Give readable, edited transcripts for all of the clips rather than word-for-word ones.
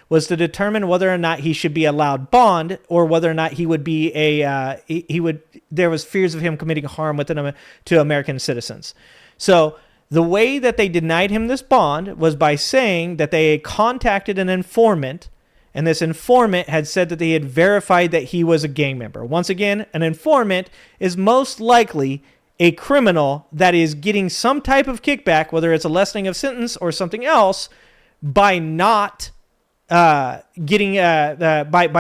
was to determine whether or not he should be allowed bond or whether or not he would be there was fears of him committing harm to American citizens. So the way that they denied him this bond was by saying that they contacted an informant, and this informant had said that they had verified that he was a gang member. Once again, an informant is most likely a criminal that is getting some type of kickback, whether it's a lessening of sentence or something else, by not by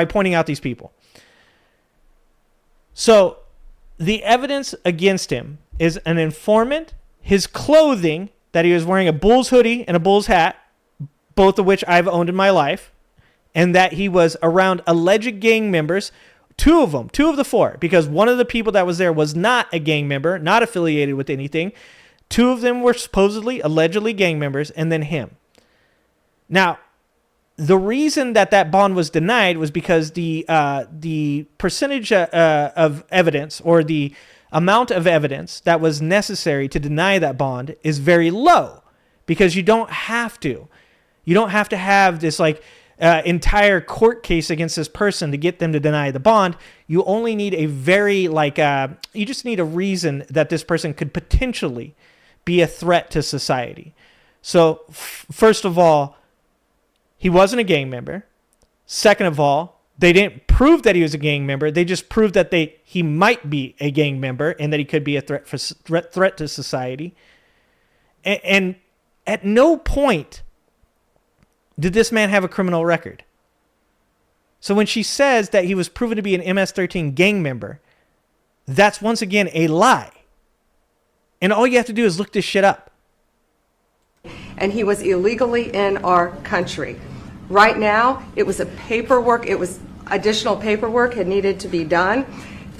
pointing out these people. So the evidence against him is an informant, his clothing, that he was wearing a Bulls hoodie and a Bulls hat, both of which I've owned in my life, and that he was around alleged gang members, two of the four, because one of the people that was there was not a gang member, not affiliated with anything. Two of them were supposedly, allegedly gang members, and then him. Now, the reason that bond was denied was because the percentage of evidence, or the amount of evidence that was necessary to deny that bond, is very low, because you don't have to. You don't have to have this entire court case against this person to get them to deny the bond. You only need a very you just need a reason that this person could potentially be a threat to society. So first of all, he wasn't a gang member. Second of all, they didn't prove that he was a gang member. They just proved that he might be a gang member and that he could be a threat to society. And at no point did this man have a criminal record. So when she says that he was proven to be an MS-13 gang member, that's once again a lie. And all you have to do is look this shit up. And he was illegally in our country. Right now, it was additional paperwork had needed to be done.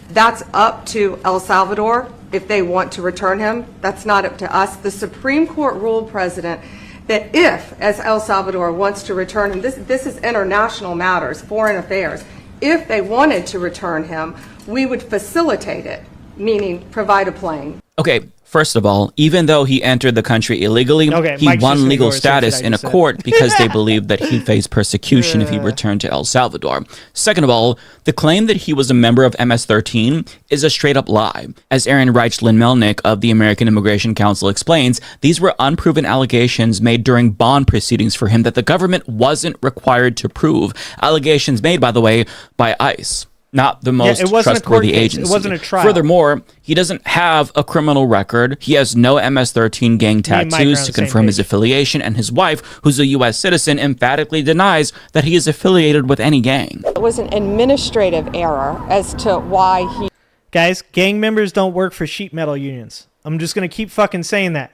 That's up to El Salvador if they want to return him. That's not up to us. The Supreme Court ruled, President, that if, as El Salvador wants to return him, this is international matters, foreign affairs, if they wanted to return him, we would facilitate it, meaning provide a plane. Okay, first of all, even though he entered the country illegally, he won legal status in a court because they believed that he'd face persecution if he returned to El Salvador. Second of all, the claim that he was a member of MS-13 is a straight-up lie. As Aaron Reichlin-Melnick of the American Immigration Council explains, these were unproven allegations made during bond proceedings for him that the government wasn't required to prove. Allegations made, by the way, by ICE. Not the most trustworthy agency. It wasn't a trial. Furthermore, he doesn't have a criminal record. He has no MS-13 gang tattoos to confirm his affiliation, and his wife, who's a U.S. citizen, emphatically denies that he is affiliated with any gang. It was an administrative error as to why he... Guys, gang members don't work for sheet metal unions. I'm just going to keep fucking saying that.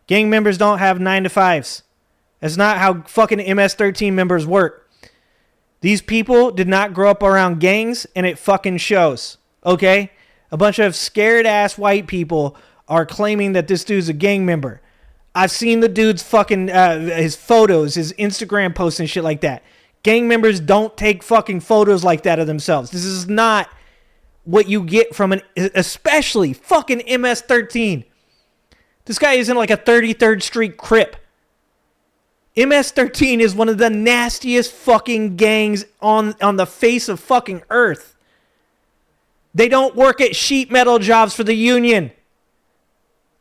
Gang members don't have 9-to-5s. That's not how fucking MS-13 members work. These people did not grow up around gangs, and it fucking shows, okay? A bunch of scared-ass white people are claiming that this dude's a gang member. I've seen the dude's fucking, his photos, his Instagram posts and shit like that. Gang members don't take fucking photos like that of themselves. This is not what you get from especially fucking MS-13. This guy isn't like a 33rd Street Crip. MS-13 is one of the nastiest fucking gangs on the face of fucking earth. They don't work at sheet metal jobs for the union.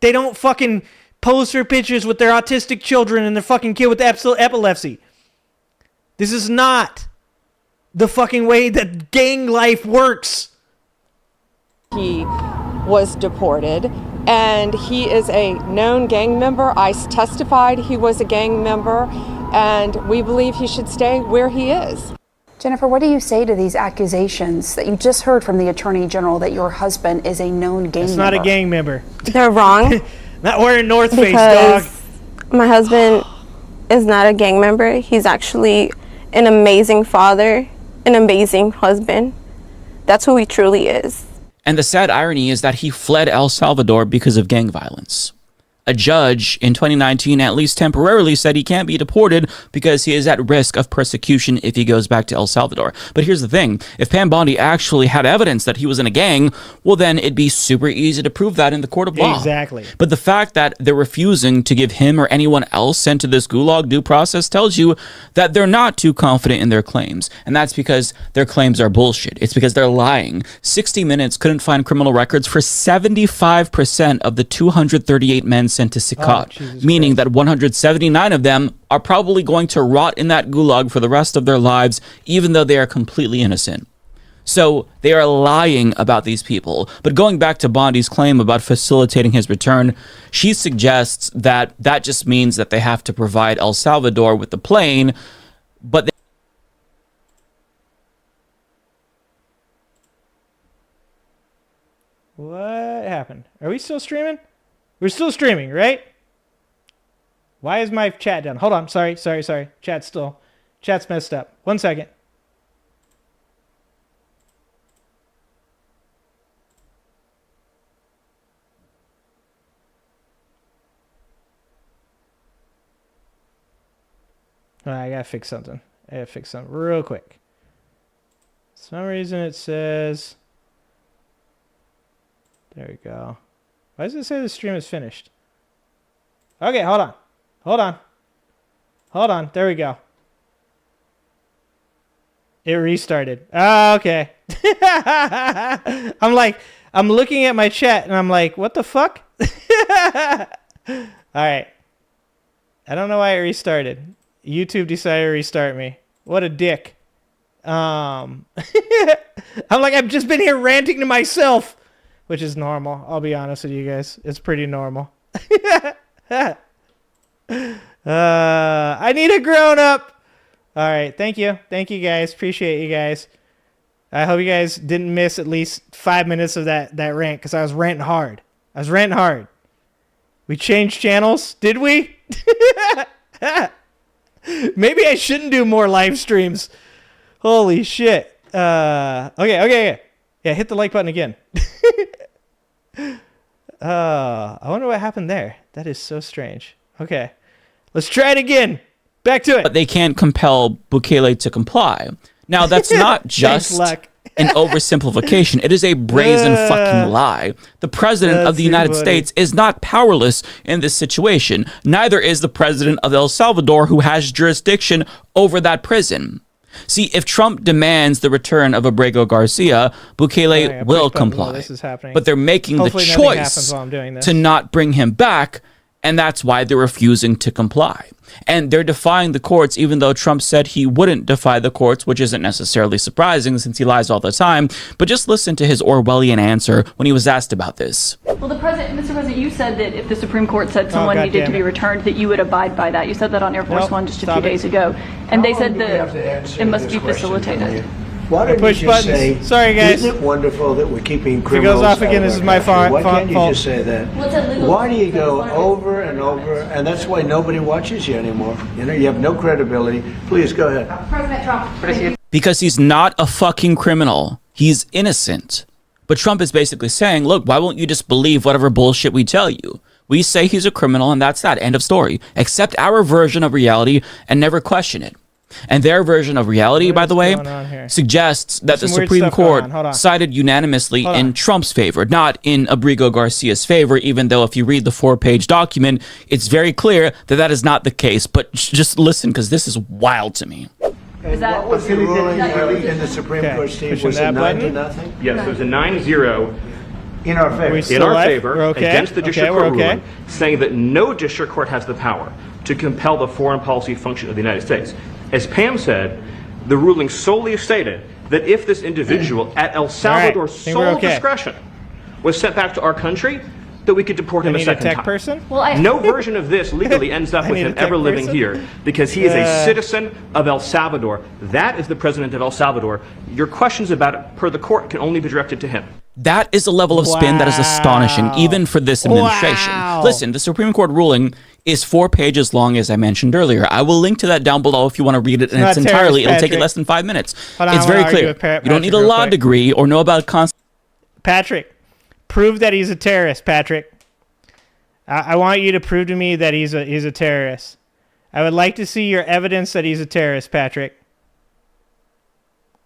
They don't fucking pose for pictures with their autistic children and their fucking kid with epilepsy. This is not the fucking way that gang life works. He was deported, and he is a known gang member. ICE testified he was a gang member, and we believe he should stay where he is. Jennifer, what do you say to these accusations that you just heard from the Attorney General that your husband is a known gang member? It's not a gang member. They're wrong. Not wearing North Face, dog. My husband is not a gang member. He's actually an amazing father, an amazing husband. That's who he truly is. And the sad irony is that he fled El Salvador because of gang violence. a judge in 2019, at least temporarily, said he can't be deported because he is at risk of persecution if he goes back to El Salvador. But here's the thing. If Pam Bondi actually had evidence that he was in a gang, well, then it'd be super easy to prove that in the court of law. Exactly. But the fact that they're refusing to give him or anyone else sent to this gulag due process tells you that they're not too confident in their claims. And that's because their claims are bullshit. It's because they're lying. 60 Minutes couldn't find criminal records for 75% of the 238 men sent to Sikot, meaning that 179 of them are probably going to rot in that gulag for the rest of their lives, even though they are completely innocent. So they are lying about these people. But going back to Bondi's claim about facilitating his return, she suggests that that just means that they have to provide El Salvador with the plane, but What happened? Are we still streaming? We're still streaming, right? Why is my chat down? Hold on. Sorry. Chat's messed up. 1 second. I gotta fix something. Real quick. For some reason it says... There we go. Why does it say the stream is finished? Okay, hold on. There we go. It restarted. Oh, okay. I'm looking at my chat and I'm like, what the fuck? All right. I don't know why it restarted. YouTube decided to restart me. What a dick. I'm like, I've just been here ranting to myself, which is normal. I'll be honest with you guys. It's pretty normal. I need a grown up. All right. Thank you. Thank you guys. Appreciate you guys. I hope you guys didn't miss at least 5 minutes of that rant, because I was ranting hard. We changed channels. Did we? Maybe I shouldn't do more live streams. Holy shit. Okay. Yeah, hit the like button again. I wonder what happened there. That is so strange. Okay. Let's try it again. Back to it. But they can't compel Bukele to comply. Now, that's not just an oversimplification. It is a brazen fucking lie. The president of the United States is not powerless in this situation. Neither is the president of El Salvador, who has jurisdiction over that prison. See, if Trump demands the return of Abrego Garcia, Bukele will comply. But they're making the choice to not bring him back, and that's why they're refusing to comply. And they're defying the courts, even though Trump said he wouldn't defy the courts, which isn't necessarily surprising since he lies all the time. But just listen to his Orwellian answer when he was asked about this. Well, Mr. President, you said that if the Supreme Court said someone needed to be returned, that you would abide by that. You said that on Air Force One just a few days ago. And they said that it must be facilitated. Why don't push you just buttons. say, Sorry, guys. Isn't it wonderful that we're keeping criminals If it goes off again, out this of is my our country? fault. Why can't you just say that? Why do you go over and over? And that's why nobody watches you anymore. You know, you have no credibility. Please, go ahead. President Trump. Because he's not a fucking criminal. He's innocent. But Trump is basically saying, look, why won't you just believe whatever bullshit we tell you? We say he's a criminal and that's that. End of story. Accept our version of reality and never question it. And their version of reality, by the way, suggests that the Supreme Court sided unanimously in Trump's favor, not in Abrego Garcia's favor, even though if you read the 4-page document, it's very clear that that is not the case. But just listen, because this is wild to me. And what was the ruling in the Supreme Court, Steve? Was it 9-0? Yes, it was a 9-0. In our favor. In our favor, against the district court ruling, saying that no district court has the power to compel the foreign policy function of the United States. As Pam said, the ruling solely stated that if this individual at El Salvador's sole discretion was sent back to our country, that we could deport him a second time. No version of this legally ends up with him ever living here, because he is a citizen of El Salvador. That is the president of El Salvador. Your questions about it, per the court, can only be directed to him. That is a level of spin that is astonishing, even for this administration. Listen, the Supreme Court ruling is 4 pages long, as I mentioned earlier. I will link to that down below if you want to read it in its entirety. It'll take you less than 5 minutes. It's very clear. You don't need a law degree or know about Patrick, prove that he's a terrorist, Patrick. I want you to prove to me that he's a terrorist. I would like to see your evidence that he's a terrorist, Patrick.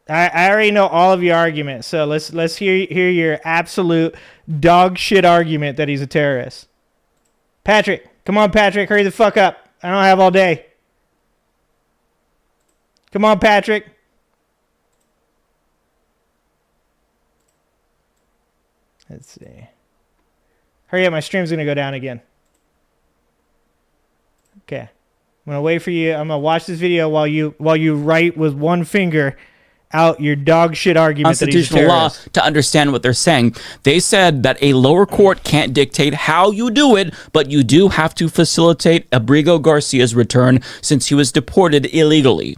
I already know all of your arguments, so let's hear your absolute dog shit argument that he's a terrorist. Patrick, come on, Patrick, hurry the fuck up. I don't have all day. Come on, Patrick. Let's see. Hurry up, my stream's gonna go down again. Okay. I'm gonna wait for you. I'm gonna watch this video while you write with one finger out your dog shit argument constitutional law to understand what they're saying. They said that a lower court can't dictate how you do it, but you do have to facilitate Abrigo Garcia's return since he was deported illegally.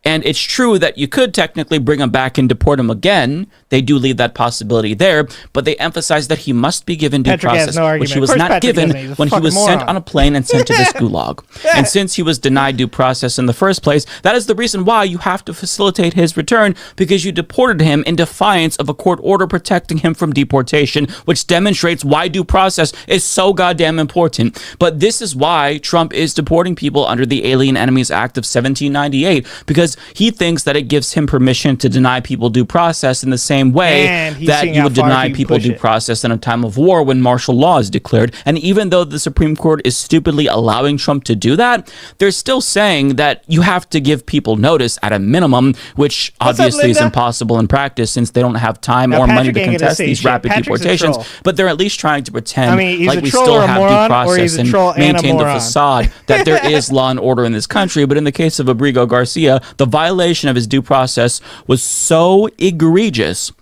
And it's true that you could technically bring him back and deport him again. They do leave that possibility there, but they emphasize that he must be given due process, which he was not given when he was sent on a plane and sent to this gulag. And since he was denied due process in the first place, that is the reason why you have to facilitate his return, because you deported him in defiance of a court order protecting him from deportation, which demonstrates why due process is so goddamn important. But this is why Trump is deporting people under the Alien Enemies Act of 1798, because he thinks that it gives him permission to deny people due process in the same way that you would deny people due process in a time of war when martial law is declared. And even though the Supreme Court is stupidly allowing Trump to do that, they're still saying that you have to give people notice at a minimum, which obviously is impossible in practice since they don't have time or money to contest these rapid deportations. But they're at least trying to pretend like we still have due process and maintain the facade that there is law and order in this country. But in the case of Abrigo Garcia, the violation of his due process was so egregious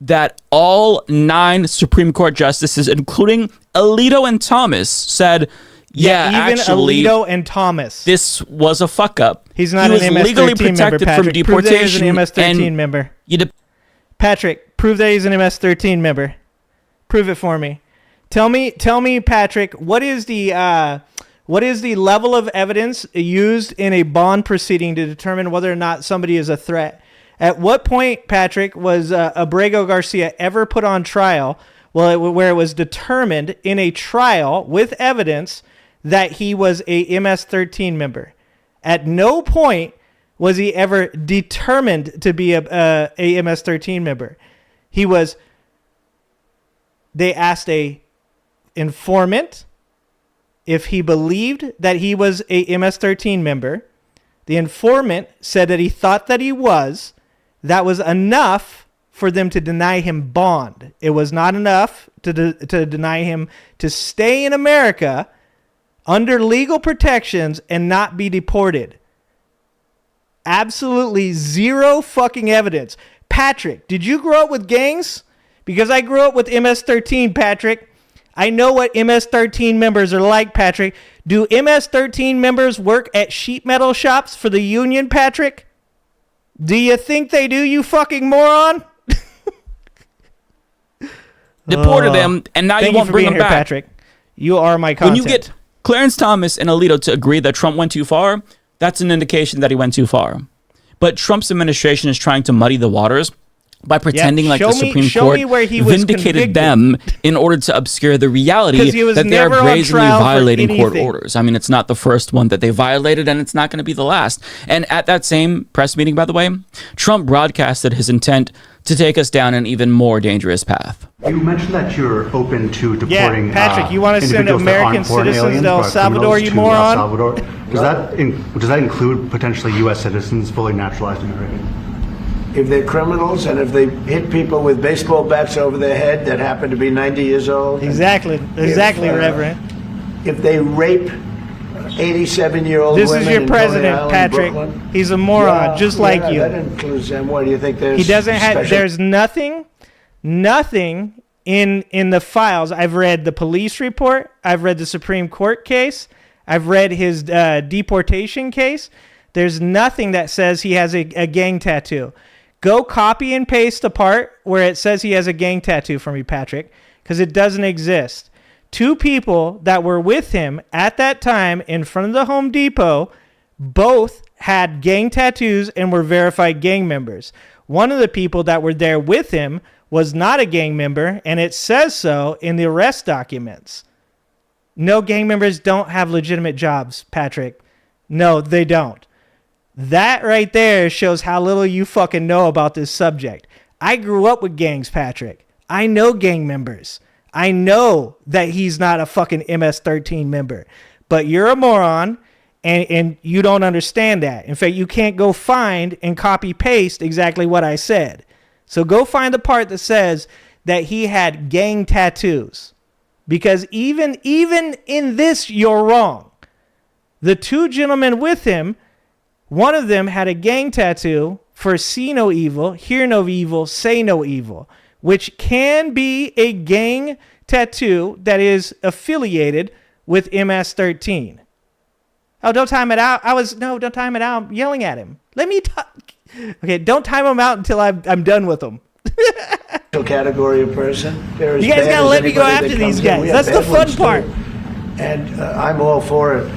that all 9 Supreme Court justices, including Alito and Thomas, said, even actually, Alito and Thomas, this was a fuck up. He's not an MS-13 legally protected member, from deportation. Prove that he's an MS-13 member. Patrick, prove that he's an MS-13 member. Prove it for me. Tell me, Patrick, what is the level of evidence used in a bond proceeding to determine whether or not somebody is a threat? At what point, Patrick, was Abrigo Garcia ever put on trial where it was determined in a trial with evidence that he was a MS-13 member? At no point was he ever determined to be a MS-13 member. They asked a informant if he believed that he was a MS-13 member. The informant said that he thought that he was. That was enough for them to deny him bond. It was not enough to deny him to stay in America under legal protections and not be deported. Absolutely zero fucking evidence. Patrick, did you grow up with gangs? Because I grew up with MS-13, Patrick. I know what MS-13 members are like, Patrick. Do MS-13 members work at sheet metal shops for the union, Patrick? Do you think they do, you fucking moron? Deported them, and now you won't bring them back. Patrick. You are my content. When you get Clarence Thomas and Alito to agree that Trump went too far, that's an indication that he went too far. But Trump's administration is trying to muddy the waters by pretending like the Supreme Court vindicated them in order to obscure the reality that they are brazenly violating court orders. I mean, it's not the first one that they violated, and it's not going to be the last. And at that same press meeting, by the way, Trump broadcasted his intent to take us down an even more dangerous path. You mentioned that you're open to deporting. Yeah, Patrick, you want to send American citizens to El Salvador, you moron? Does that include potentially U.S. citizens, fully naturalized Americans? If they're criminals and if they hit people with baseball bats over their head that happen to be 90 years old. Exactly, Reverend. If they rape 87-year-old women. This is your president, Patrick. He's a moron, just like you. That includes them. What do you think there's? He doesn't have. There's nothing in the files. I've read the police report. I've read the Supreme Court case. I've read his deportation case. There's nothing that says he has a gang tattoo. Go copy and paste the part where it says he has a gang tattoo for me, Patrick, because it doesn't exist. 2 people that were with him at that time in front of the Home Depot both had gang tattoos and were verified gang members. One of the people that were there with him was not a gang member, and it says so in the arrest documents. No, gang members don't have legitimate jobs, Patrick. No, they don't. That right there shows how little you fucking know about this subject. I grew up with gangs, Patrick. I know gang members. I know that he's not a fucking MS-13 member. But you're a moron, and you don't understand that. In fact, you can't go find and copy-paste exactly what I said. So go find the part that says that he had gang tattoos. Because even in this, you're wrong. The two gentlemen with him, one of them had a gang tattoo for see no evil, hear no evil, say no evil, which can be a gang tattoo that is affiliated with MS-13. Oh, don't time it out. Don't time it out. I'm yelling at him. Let me talk. Okay, don't time him out until I'm done with him. Category of person. You guys gotta let me go after these guys. That's the fun part. And I'm all for it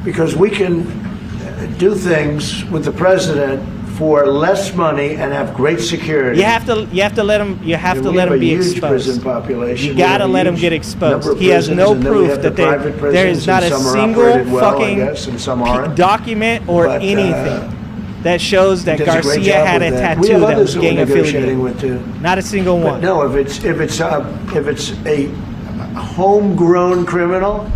because we can do things with the president for less money and have great security. You have to let him. You have to let him be exposed. Prison population. You gotta let him get exposed. He has no proof that there is not a single fucking document or anything that shows that Garcia had a tattoo that was gang affiliated. Not a single one. No, if it's a homegrown criminal,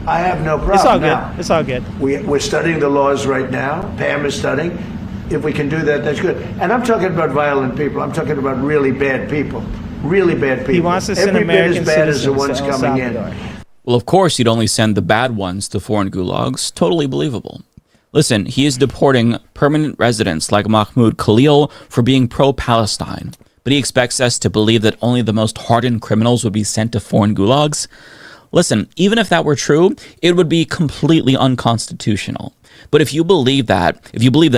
I have no problem. It's all good. Now, it's all good. We're studying the laws right now. Pam is studying. If we can do that, that's good. And I'm talking about violent people. I'm talking about really bad people. Really bad people. He wants to send American bit as bad as the citizens ones to El coming in. Salvador. Well, of course, you'd only send the bad ones to foreign gulags. Totally believable. Listen, he is deporting permanent residents like Mahmoud Khalil for being pro-Palestine. But he expects us to believe that only the most hardened criminals would be sent to foreign gulags. Listen, even if that were true, it would be completely unconstitutional. But if you believe that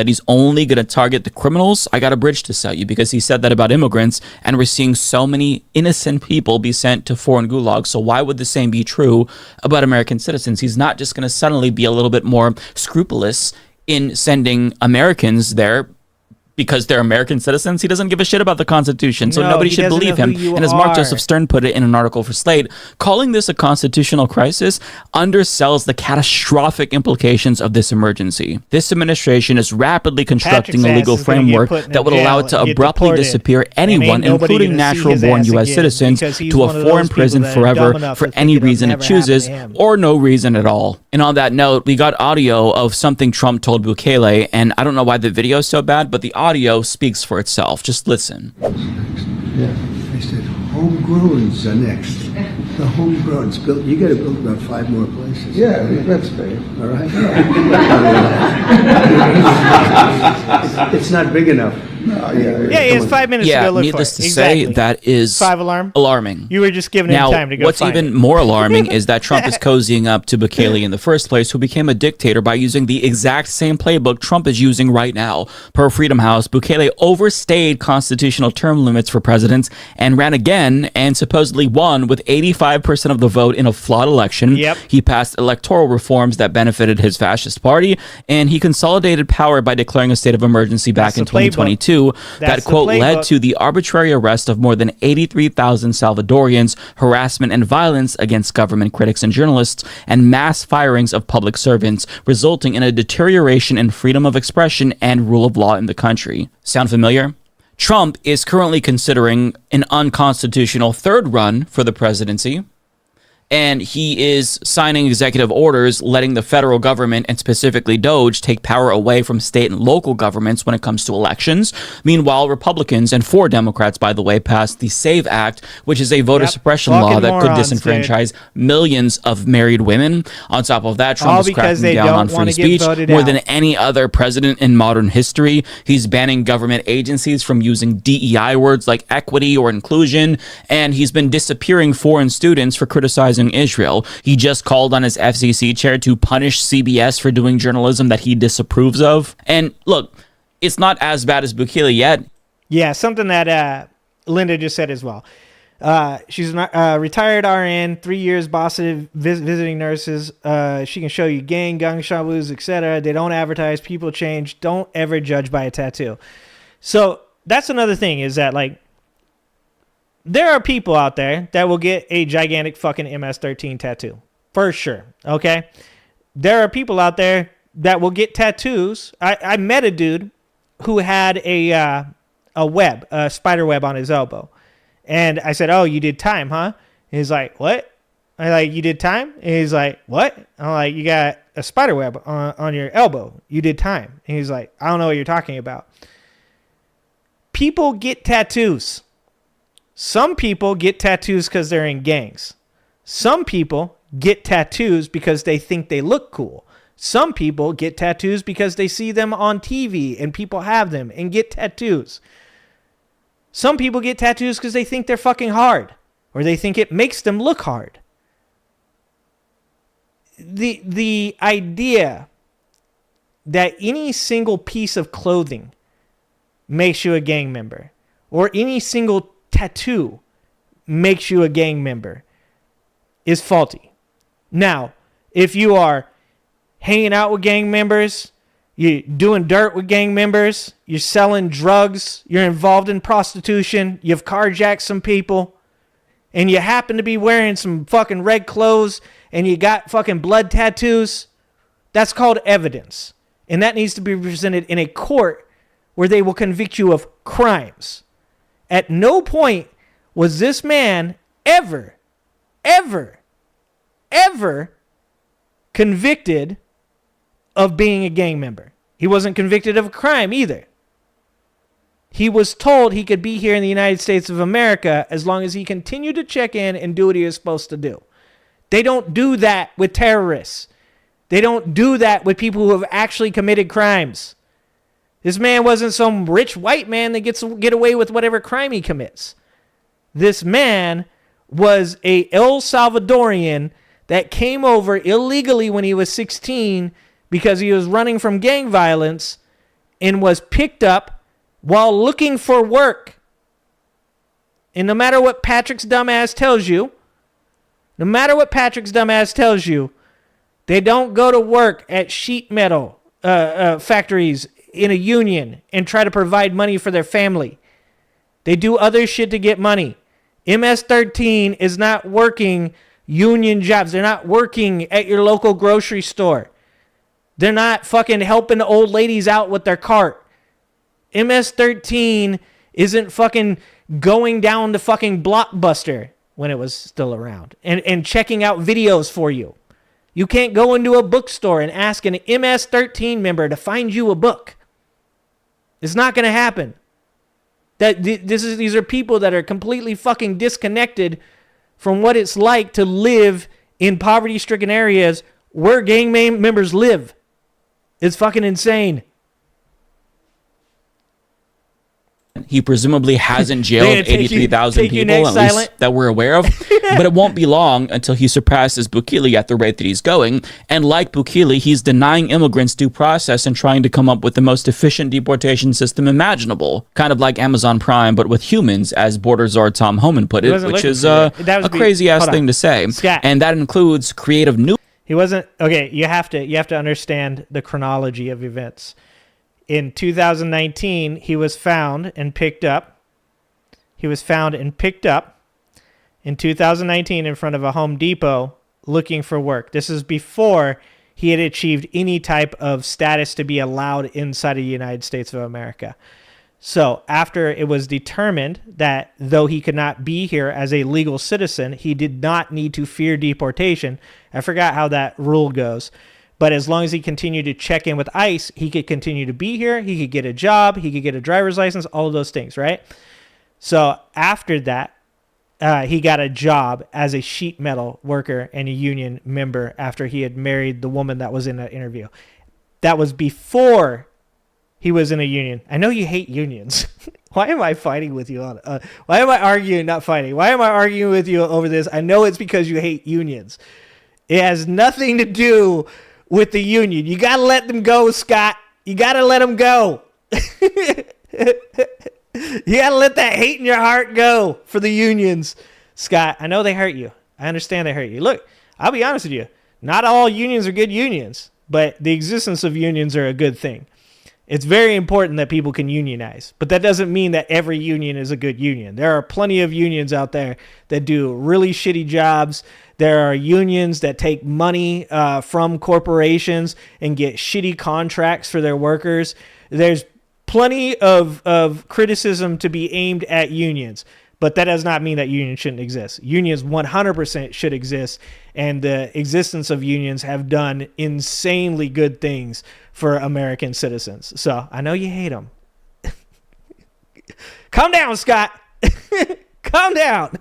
he's only going to target the criminals, I got a bridge to sell you, because he said that about immigrants, and we're seeing so many innocent people be sent to foreign gulags. So why would the same be true about American citizens? He's not just going to suddenly be a little bit more scrupulous in sending Americans there because they're American citizens. He doesn't give a shit about the Constitution, so nobody should believe him. And as Mark Joseph Stern put it in an article for Slate, calling this a constitutional crisis undersells the catastrophic implications of this emergency. This administration is rapidly constructing a legal framework that would allow it to abruptly disappear anyone, including natural-born U.S. citizens, to a foreign prison forever for any reason it chooses, or no reason at all. And on that note, we got audio of something Trump told Bukele, and I don't know why the video is so bad, but the audio speaks for itself. Just listen. Yeah, I said homegrowns are next. The homegrowns built. You got to build about 5 more places. Yeah, that's big. All right. It's not big enough. No, yeah, he has 5 minutes to go look needless for it. to say, that is 5 alarm? Alarming. You were just giving him time to go what's find even it. more alarming is that Trump is cozying up to Bukele in the first place, who became a dictator by using the exact same playbook Trump is using right now. Per Freedom House, Bukele overstayed constitutional term limits for presidents and ran again and supposedly won with 85% of the vote in a flawed election. Yep. He passed electoral reforms that benefited his fascist party, and he consolidated power by declaring a state of emergency back in 2022 that, quote, led to the arbitrary arrest of more than 83,000 Salvadorians, harassment and violence against government critics and journalists, and mass firings of public servants, resulting in a deterioration in freedom of expression and rule of law in the country. Sound familiar? Trump is currently considering an unconstitutional third run for the presidency, and he is signing executive orders letting the federal government, and specifically DOJ, take power away from state and local governments when it comes to elections. Meanwhile, Republicans, and 4 Democrats, by the way, passed the SAVE Act, which is a voter suppression law that could disenfranchise millions of married women. On top of that, Trump is cracking down on free speech more than any other president in modern history. He's banning government agencies from using DEI words like equity or inclusion, and he's been disappearing foreign students for criticizing Israel. He just called on his FCC chair to punish CBS for doing journalism that he disapproves of. And look, it's not as bad as Bukele yet. Yeah, something that Linda just said as well. She's a retired RN, 3 years boss of visiting nurses. She can show you gun shows, etc. They don't advertise. People change. Don't ever judge by a tattoo. So that's another thing, is that, like, there are people out there that will get a gigantic fucking MS-13 tattoo. For sure. Okay. There are people out there that will get tattoos. I met a dude who had a spider web on his elbow. And I said, "Oh, you did time, huh?" He's like, "What?" I like, "You did time?" And he's like, "What?" I'm like, "You got a spider web on your elbow. You did time." And he's like, "I don't know what you're talking about." People get tattoos. Some people get tattoos because they're in gangs. Some people get tattoos because they think they look cool. Some people get tattoos because they see them on TV and people have them and get tattoos. Some people get tattoos because they think they're fucking hard or they think it makes them look hard. The idea that any single piece of clothing makes you a gang member or any single tattoo makes you a gang member is faulty. Now, if you are hanging out with gang members, you're doing dirt with gang members, you're selling drugs, you're involved in prostitution, you've carjacked some people, and you happen to be wearing some fucking red clothes and you got fucking blood tattoos, that's called evidence. And that needs to be presented in a court where they will convict you of crimes. At no point was this man ever convicted of being a gang member. He wasn't convicted of a crime either. He was told he could be here in the United States of America as long as he continued to check in and do what he was supposed to do. They don't do that with terrorists. They don't do that with people who have actually committed crimes. This man wasn't some rich white man that gets to get away with whatever crime he commits. This man was a El Salvadorian that came over illegally when he was 16 because he was running from gang violence and was picked up while looking for work. And no matter what Patrick's dumbass tells you, they don't go to work at sheet metal factories in a union and try to provide money for their family. They do other shit to get money. MS-13 is not working union jobs. They're not working at your local grocery store. They're not fucking helping old ladies out with their cart. MS-13 isn't fucking going down to fucking Blockbuster when it was still around and checking out videos for you. You can't go into a bookstore and ask an MS-13 member to find you a book. It's not going to happen. These are people that are completely fucking disconnected from what it's like to live in poverty-stricken areas where gang members live. It's fucking insane. He presumably hasn't jailed 83,000 people, at least that we're aware of. But it won't be long until he surpasses Bukele at the rate that he's going. And like Bukele, he's denying immigrants due process and trying to come up with the most efficient deportation system imaginable. Kind of like Amazon Prime, but with humans, as Border Czar Tom Homan put it, which is a crazy-ass thing to say. Scott. And that includes creative new... He wasn't... Okay, you have to understand the chronology of events. In 2019, he was found and picked up. In 2019 in front of a Home Depot looking for work. This is before he had achieved any type of status to be allowed inside of the United States of America. So after it was determined that though he could not be here as a legal citizen, he did not need to fear deportation. I forgot how that rule goes. But as long as he continued to check in with ICE, he could continue to be here. He could get a job. He could get a driver's license, all of those things, right? So after that, he got a job as a sheet metal worker and a union member after he had married the woman that was in that interview. That was before he was in a union. I know you hate unions. Why am I fighting with you on why am I arguing, not fighting? Why am I arguing with you over this? I know it's because you hate unions. It has nothing to do with the union. You got to let them go, Scott. You got to let them go. You got to let that hate in your heart go for the unions. Scott, I know they hurt you. I understand they hurt you. Look, I'll be honest with you. Not all unions are good unions, but the existence of unions are a good thing. It's very important that people can unionize, but that doesn't mean that every union is a good union. There are plenty of unions out there that do really shitty jobs. There are unions that take money from corporations and get shitty contracts for their workers. There's plenty of criticism to be aimed at unions, but that does not mean that unions shouldn't exist. Unions 100% should exist, and the existence of unions have done insanely good things for American citizens. So I know you hate them. Calm down, Scott. Calm down.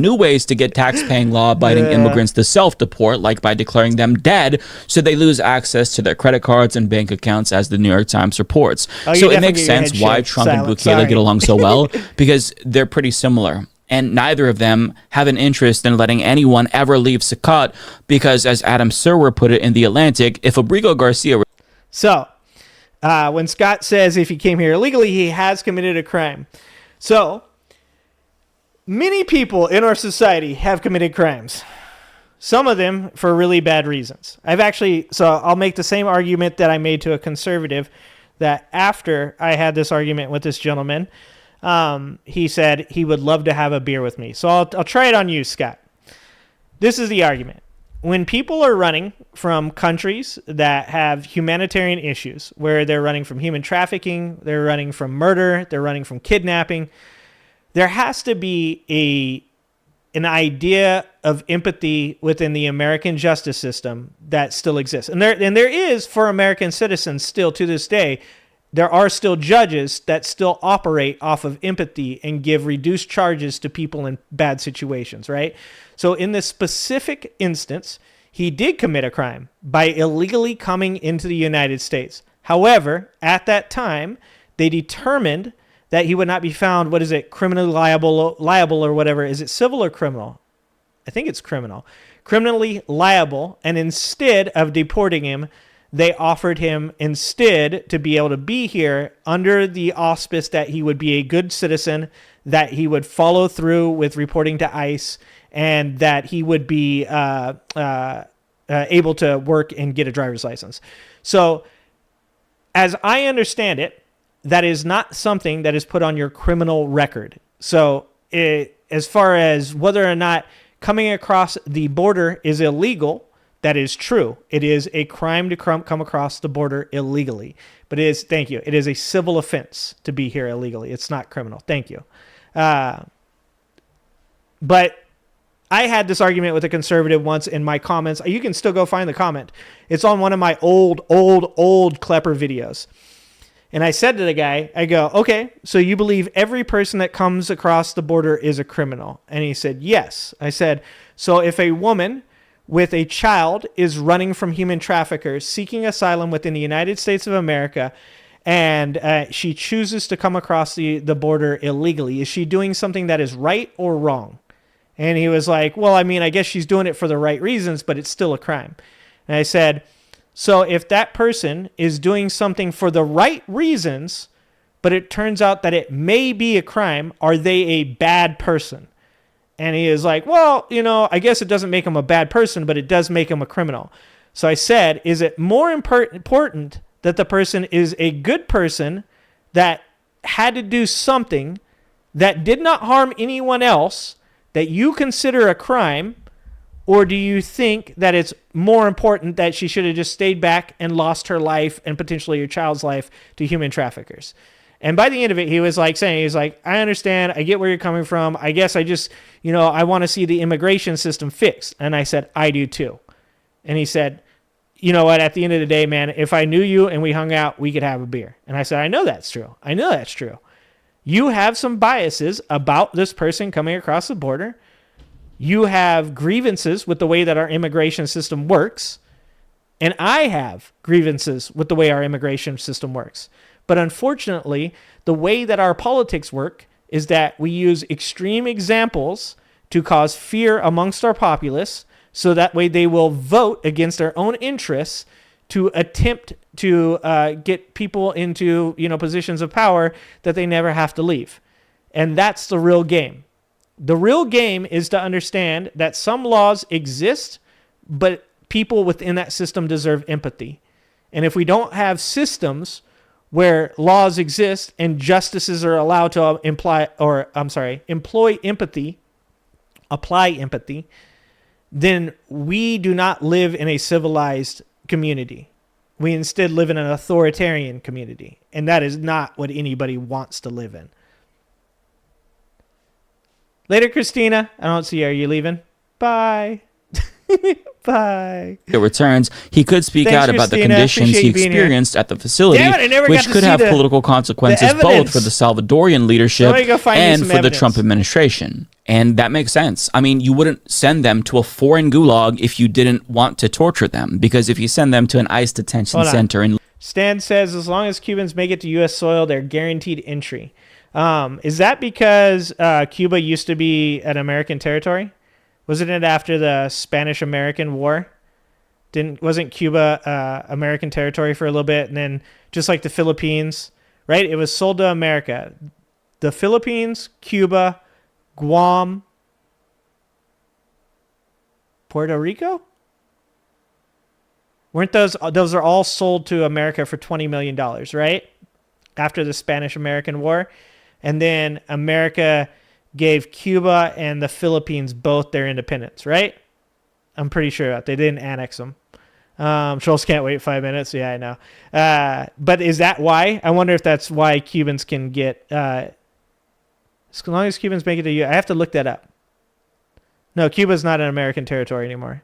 New ways to get tax-paying, law-abiding immigrants to self-deport, like by declaring them dead so they lose access to their credit cards and bank accounts, as the New York Times reports. So it makes sense why Trump and Bukele get along so well, because they're pretty similar. And neither of them have an interest in letting anyone ever leave Sakat, because, as Adam Serwer put it in The Atlantic, if Abrigo Garcia... So, when Scott says if he came here illegally, he has committed a crime. So... many people in our society have committed crimes. Some of them for really bad reasons. I'll make the same argument that I made to a conservative, that after I had this argument with this gentleman, he said he would love to have a beer with me. So I'll try it on you, Scott. This is the argument. When people are running from countries that have humanitarian issues, where they're running from human trafficking, they're running from murder, they're running from kidnapping, there has to be an idea of empathy within the American justice system that still exists. And there is, for American citizens still to this day, there are still judges that still operate off of empathy and give reduced charges to people in bad situations, right? So in this specific instance, he did commit a crime by illegally coming into the United States. However, at that time, they determined that he would not be found, criminally liable or whatever. Is it civil or criminal? I think it's criminal. Criminally liable, and instead of deporting him, they offered him instead to be able to be here under the auspice that he would be a good citizen, that he would follow through with reporting to ICE, and that he would be able to work and get a driver's license. So, as I understand it, that is not something that is put on your criminal record. So as far as whether or not coming across the border is illegal, that is true. It is a crime to come across the border illegally. But it is a civil offense to be here illegally. It's not criminal. Thank you. But I had this argument with a conservative once in my comments. You can still go find the comment. It's on one of my old Klepper videos. And I said to the guy, I go, okay, so you believe every person that comes across the border is a criminal? And he said, yes. I said, so if a woman with a child is running from human traffickers, seeking asylum within the United States of America, and she chooses to come across the border illegally, is she doing something that is right or wrong? And he was like, well, I mean, I guess she's doing it for the right reasons, but it's still a crime. And I said, so if that person is doing something for the right reasons, but it turns out that it may be a crime, are they a bad person? And he is like, well, I guess it doesn't make him a bad person, but it does make him a criminal. So I said, is it more important that the person is a good person that had to do something that did not harm anyone else that you consider a crime, or do you think that it's more important that she should have just stayed back and lost her life and potentially your child's life to human traffickers? And by the end of it, he was like, I understand. I get where you're coming from. I guess I just, I want to see the immigration system fixed. And I said, I do too. And he said, you know what? At the end of the day, man, if I knew you and we hung out, we could have a beer. And I said, I know that's true. You have some biases about this person coming across the border. You have grievances with the way that our immigration system works, and I have grievances with the way our immigration system works. But unfortunately, the way that our politics work is that we use extreme examples to cause fear amongst our populace, so that way they will vote against their own interests to attempt to get people into positions of power that they never have to leave. And that's the real game. The real game is to understand that some laws exist, but people within that system deserve empathy. And if we don't have systems where laws exist and justices are allowed to employ empathy, apply empathy, then we do not live in a civilized community. We instead live in an authoritarian community. And that is not what anybody wants to live in. Later, Christina. I don't see you. Are you leaving? Bye. Bye. The returns, he could speak out about the conditions he experienced at the facility, which could have political consequences both for the Salvadorian leadership and for the Trump administration. And that makes sense. I mean, you wouldn't send them to a foreign gulag if you didn't want to torture them, because if you send them to an ICE detention center in... Stan says, as long as Cubans make it to U.S. soil, they're guaranteed entry. Is that because Cuba used to be an American territory? Wasn't it after the Spanish-American War? Wasn't Cuba American territory for a little bit, and then just like the Philippines, right? It was sold to America. The Philippines, Cuba, Guam, Puerto Rico? Weren't those are all sold to America for $20 million, right? After the Spanish-American War. And then America gave Cuba and the Philippines both their independence, right? I'm pretty sure that they didn't annex them. Trolls can't wait 5 minutes. Yeah, I know. But is that why? I wonder if that's why Cubans can get... as long as Cubans make it to I have to look that up. No, Cuba's not an American territory anymore.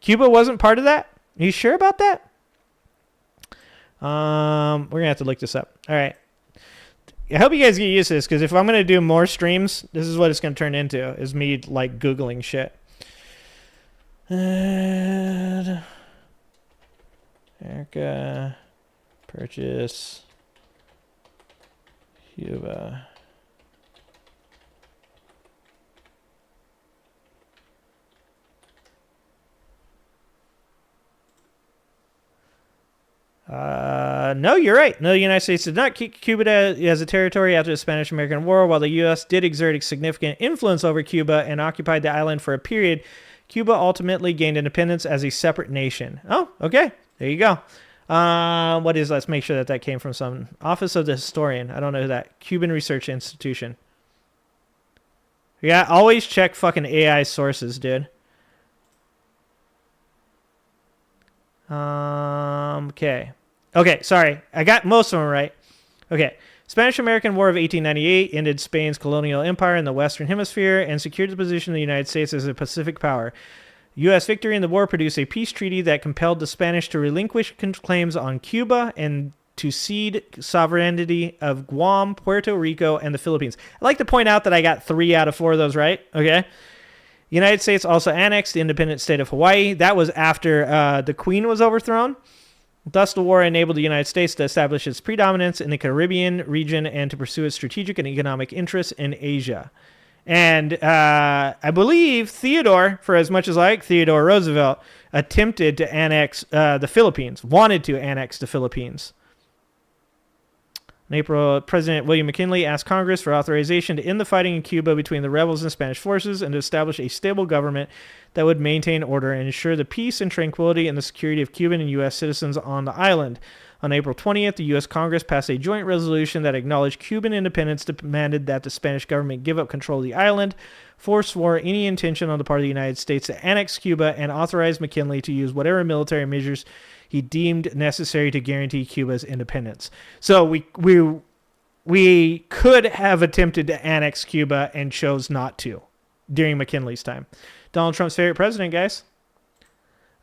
Cuba wasn't part of that? Are you sure about that? We're going to have to look this up. All right. I hope you guys get used to this, because if I'm going to do more streams, this is what it's going to turn into, is me, like, Googling shit. America, purchase, Cuba. No, you're right. No, the United States did not keep Cuba as a territory after the Spanish-American War. While the U.S. did exert a significant influence over Cuba and occupied the island for a period, Cuba ultimately gained independence as a separate nation. Oh, okay. There you go. Let's make sure that came from some Office of the Historian. I don't know who that. Cuban Research Institution. Yeah, always check fucking AI sources, dude. Okay, sorry. I got most of them right. Okay. Spanish-American War of 1898 ended Spain's colonial empire in the Western Hemisphere and secured the position of the United States as a Pacific power. U.S. victory in the war produced a peace treaty that compelled the Spanish to relinquish claims on Cuba and to cede sovereignty of Guam, Puerto Rico, and the Philippines. I'd like to point out that I got 3 out of 4 of those right. Okay. The United States also annexed the independent state of Hawaii. That was after the Queen was overthrown. Thus, the war enabled the United States to establish its predominance in the Caribbean region and to pursue its strategic and economic interests in Asia. And I believe Theodore, for as much as I like Theodore Roosevelt, attempted to annex the Philippines, wanted to annex the Philippines. In April, President William McKinley asked Congress for authorization to end the fighting in Cuba between the rebels and Spanish forces and to establish a stable government that would maintain order and ensure the peace and tranquility and the security of Cuban and U.S. citizens on the island. On April 20th, the U.S. Congress passed a joint resolution that acknowledged Cuban independence, demanded that the Spanish government give up control of the island, forswore any intention on the part of the United States to annex Cuba, and authorized McKinley to use whatever military measures he deemed necessary to guarantee Cuba's independence. So we could have attempted to annex Cuba and chose not to during McKinley's time. Donald Trump's favorite president, guys.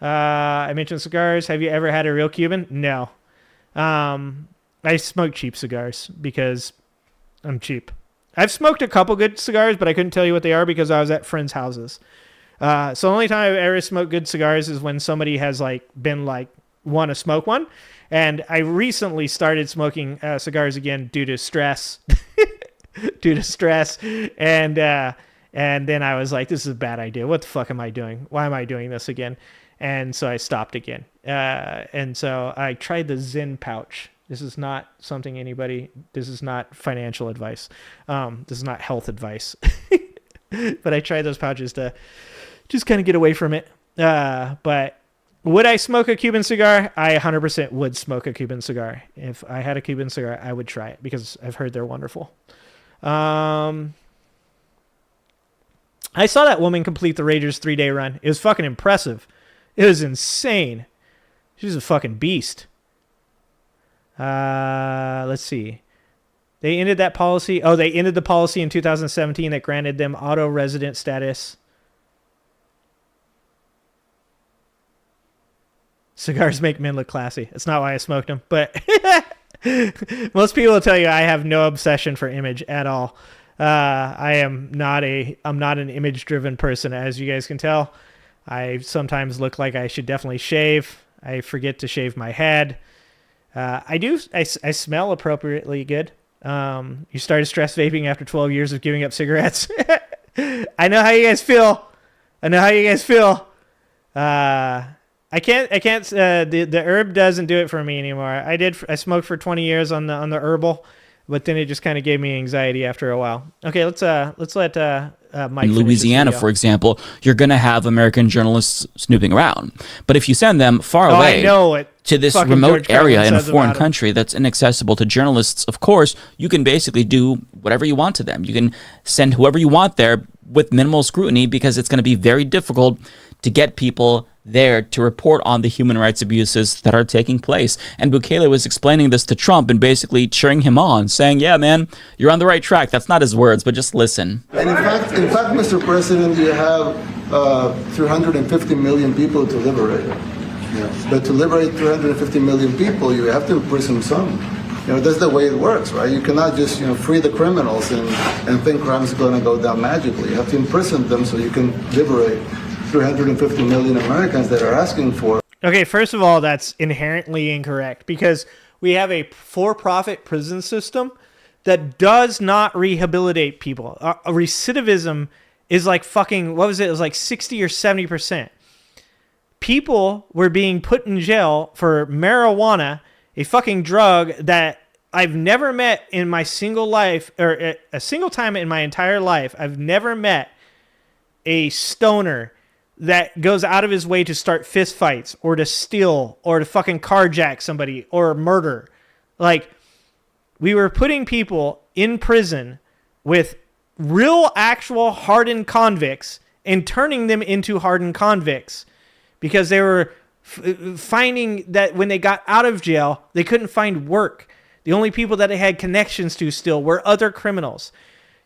I mentioned cigars. Have you ever had a real Cuban? No. I smoke cheap cigars because I'm cheap. I've smoked a couple good cigars, but I couldn't tell you what they are because I was at friends' houses. So the only time I've ever smoked good cigars is when somebody has been want to smoke one. And I recently started smoking cigars again due to stress. And then I was like, this is a bad idea. What the fuck am I doing? Why am I doing this again? And so I stopped again. And so I tried the Zen pouch. This is not this is not financial advice. This is not health advice. But I tried those pouches to just kind of get away from it. But Would I smoke a Cuban cigar? I 100% would smoke a Cuban cigar. If I had a Cuban cigar, I would try it because I've heard they're wonderful. I saw that woman complete the Rangers 3-day run. It was fucking impressive. It was insane. She was a fucking beast. Let's see. They ended that policy. Oh, they ended the policy in 2017 that granted them auto resident status. Cigars make men look classy. That's not why I smoked them, but most people will tell you I have no obsession for image at all. I'm not an image-driven person, as you guys can tell. I sometimes look like I should definitely shave. I forget to shave my head. I smell appropriately good. You started stress vaping after 12 years of giving up cigarettes. I know how you guys feel. I can't, the herb doesn't do it for me anymore. I smoked for 20 years on the herbal, but then it just kind of gave me anxiety after a while. Okay, let's let Mike. In Louisiana, for example, you're going to have American journalists snooping around. But if you send them far away to this remote area in a foreign country that's inaccessible to journalists, of course, you can basically do whatever you want to them. You can send whoever you want there with minimal scrutiny because it's going to be very difficult to get people there to report on the human rights abuses that are taking place. And Bukele was explaining this to Trump and basically cheering him on, saying, yeah, man, you're on the right track. That's not his words, but just listen. And in fact, Mr. President, you have 350 million people to liberate. Yes. But to liberate 350 million people, you have to imprison some. That's the way it works, right? You cannot just, free the criminals and think crime is going to go down magically. You have to imprison them so you can liberate 350 million Americans that are asking for. Okay, first of all, that's inherently incorrect because we have a for-profit prison system that does not rehabilitate people. Recidivism is like fucking, what was it? It was like 60 or 70%. People were being put in jail for marijuana, a fucking drug that I've never met in my single life, or a single time in my entire life. I've never met a stoner that goes out of his way to start fist fights or to steal or to fucking carjack somebody or murder. Like, we were putting people in prison with real, actual hardened convicts and turning them into hardened convicts because they were finding that when they got out of jail, they couldn't find work. The only people that they had connections to still were other criminals.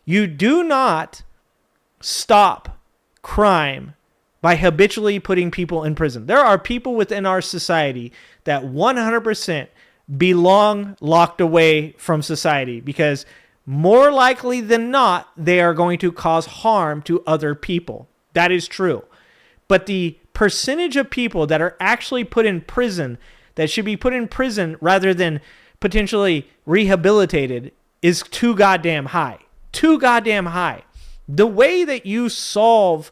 You do not stop crime by habitually putting people in prison. There are people within our society that 100% belong locked away from society because more likely than not, they are going to cause harm to other people. That is true. But the percentage of people that are actually put in prison, that should be put in prison rather than potentially rehabilitated, is too goddamn high. Too goddamn high. The way that you solve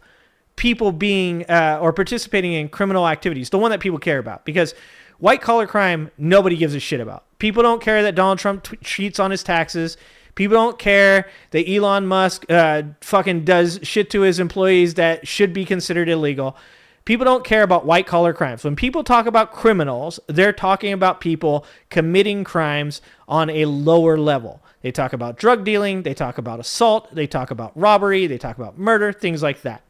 people being or participating in criminal activities, the one that people care about, because white collar crime, nobody gives a shit about. People don't care that Donald Trump cheats on his taxes. People don't care that Elon Musk fucking does shit to his employees that should be considered illegal. People don't care about white collar crimes. When people talk about criminals, they're talking about people committing crimes on a lower level. They talk about drug dealing, they talk about assault, they talk about robbery, they talk about murder, things like that.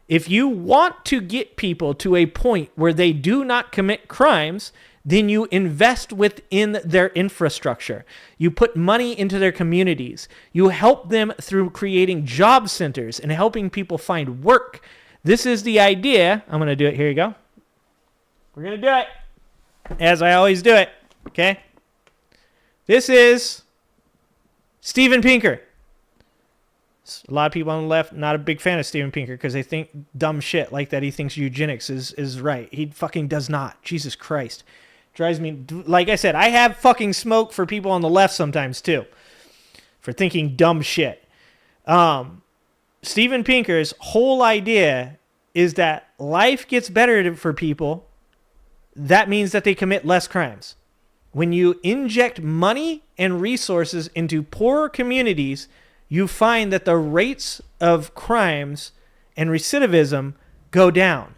If you want to get people to a point where they do not commit crimes, then you invest within their infrastructure. You put money into their communities. You help them through creating job centers and helping people find work. This is the idea. I'm going to do it. Here you go. We're going to do it as I always do it. Okay. This is Steven Pinker. A lot of people on the left, not a big fan of Steven Pinker because they think dumb shit like that he thinks eugenics is right. He fucking does not. Jesus Christ. Drives me, like I said, I have fucking smoke for people on the left sometimes too. For thinking dumb shit. Steven Pinker's whole idea is that life gets better for people. That means that they commit less crimes. When you inject money and resources into poorer communities, you find that the rates of crimes and recidivism go down.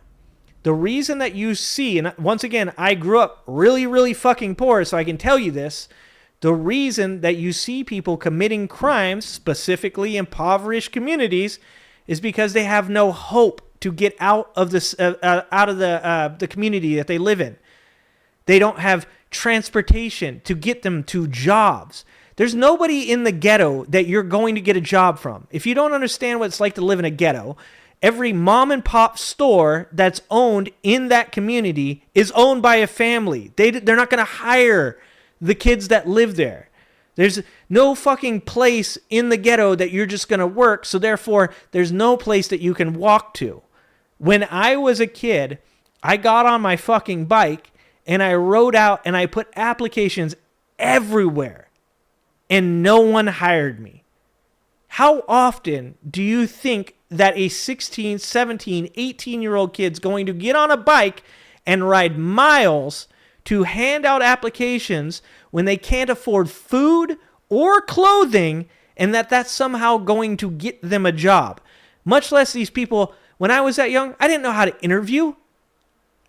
The reason that you see, and once again, I grew up really, really fucking poor, so I can tell you this. The reason that you see people committing crimes, specifically impoverished communities, is because they have no hope to get out of this, the community that they live in. They don't have transportation to get them to jobs. There's nobody in the ghetto that you're going to get a job from. If you don't understand what it's like to live in a ghetto, every mom and pop store that's owned in that community is owned by a family. They're not going to hire the kids that live there. There's no fucking place in the ghetto that you're just going to work, so therefore there's no place that you can walk to. When I was a kid, I got on my fucking bike and I rode out and I put applications everywhere and no one hired me. How often do you think that a 16, 17, 18-year-old kid's going to get on a bike and ride miles to hand out applications when they can't afford food or clothing, and that's somehow going to get them a job? Much less these people, when I was that young, I didn't know how to interview.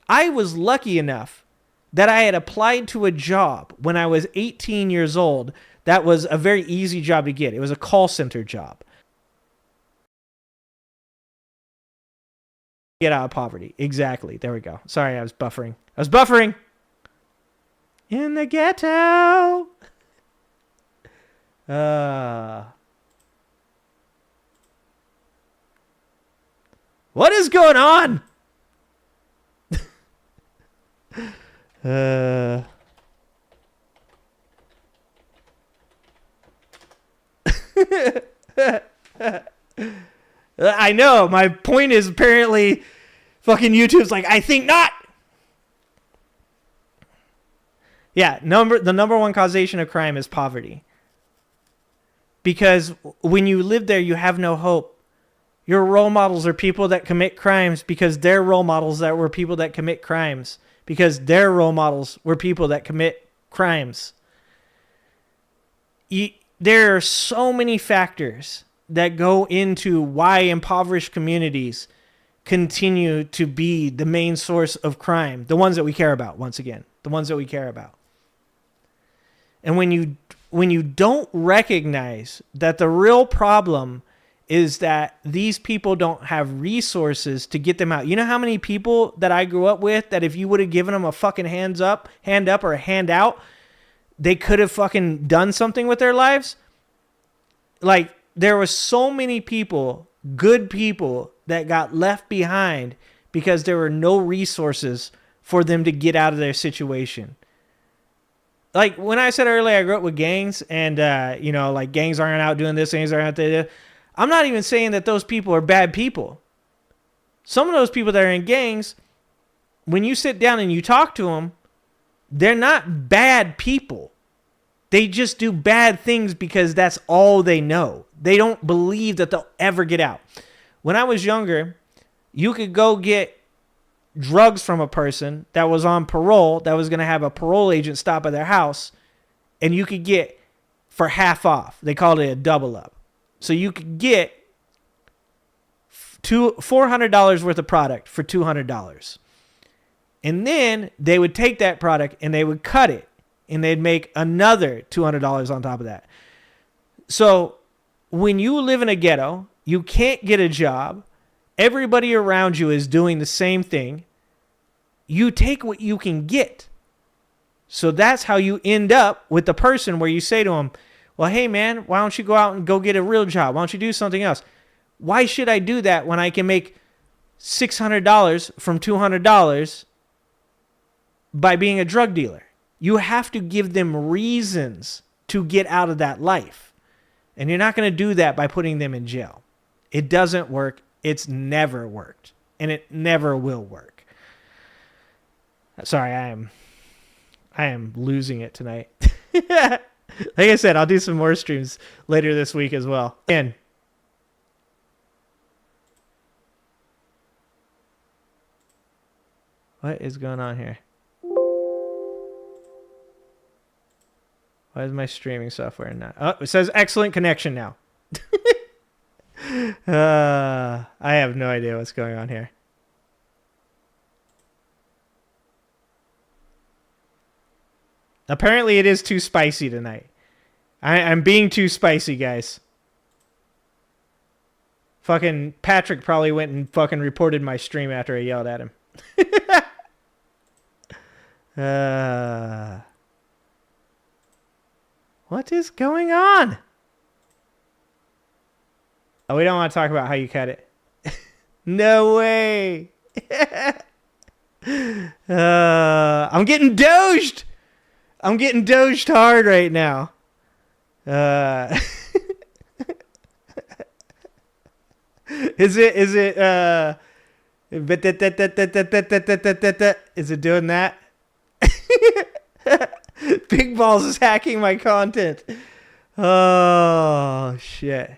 I was lucky enough that I had applied to a job when I was 18 years old that was a very easy job to get. It was a call center job. Get out of poverty. Exactly. There we go. Sorry, I was buffering. In the ghetto. What is going on? I know. My point is apparently fucking YouTube's like, I think not. Yeah, the number one causation of crime is poverty. Because when you live there, you have no hope. Your role models are people that commit crimes because their role models that were people that commit crimes. Because their role models were people that commit crimes. There are so many factors that go into why impoverished communities continue to be the main source of crime. The ones that we care about, once again. The ones that we care about. And when you don't recognize that the real problem is that these people don't have resources to get them out. You know how many people that I grew up with that if you would have given them a fucking hand up or a hand out, they could have fucking done something with their lives? Like, there were so many people, good people, that got left behind because there were no resources for them to get out of their situation. Like, when I said earlier, I grew up with gangs and, like gangs aren't out doing this, gangs aren't out there. I'm not even saying that those people are bad people. Some of those people that are in gangs, when you sit down and you talk to them, they're not bad people. They just do bad things because that's all they know. They don't believe that they'll ever get out. When I was younger, you could go get drugs from a person that was on parole, that was going to have a parole agent stop at their house, and you could get for half off. They called it a double up. So you could get $400 worth of product for $200. And then they would take that product and they would cut it and they'd make another $200 on top of that. So when you live in a ghetto, you can't get a job. Everybody around you is doing the same thing. You take what you can get. So that's how you end up with the person where you say to them, well, hey, man, why don't you go out and go get a real job? Why don't you do something else? Why should I do that when I can make $600 from $200 by being a drug dealer? You have to give them reasons to get out of that life. And you're not going to do that by putting them in jail. It doesn't work. It's never worked. And it never will work. Sorry, I am losing it tonight. Like I said, I'll do some more streams later this week as well. And what is going on here? Why is my streaming software not? Oh, it says excellent connection now. I have no idea what's going on here. Apparently it is too spicy tonight. I'm being too spicy, guys. Fucking Patrick probably went and fucking reported my stream after I yelled at him. What is going on? Oh, we don't want to talk about how you cut it. No way. I'm getting doged. I'm getting doged hard right now. Is it is it doing that? Big Balls is hacking my content. Oh shit.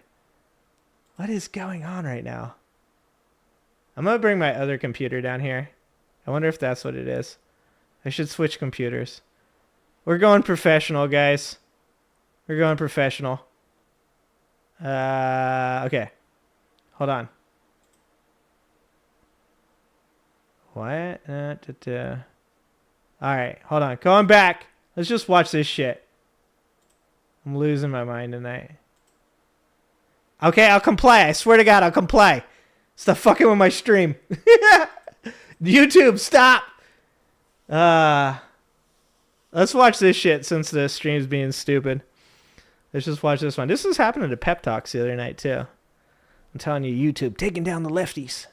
What is going on right now? I'm gonna bring my other computer down here. I wonder if that's what it is. I should switch computers. We're going professional, guys. We're going professional. Okay. Hold on. What? Alright, hold on. Going back. Let's just watch this shit. I'm losing my mind tonight. Okay, I'll comply. I swear to God, I'll comply. Stop fucking with my stream. YouTube, stop. Let's watch this shit since the stream's being stupid. Let's just watch this one. This was happening to Pep Talks the other night, too. I'm telling you, YouTube, taking down the lefties.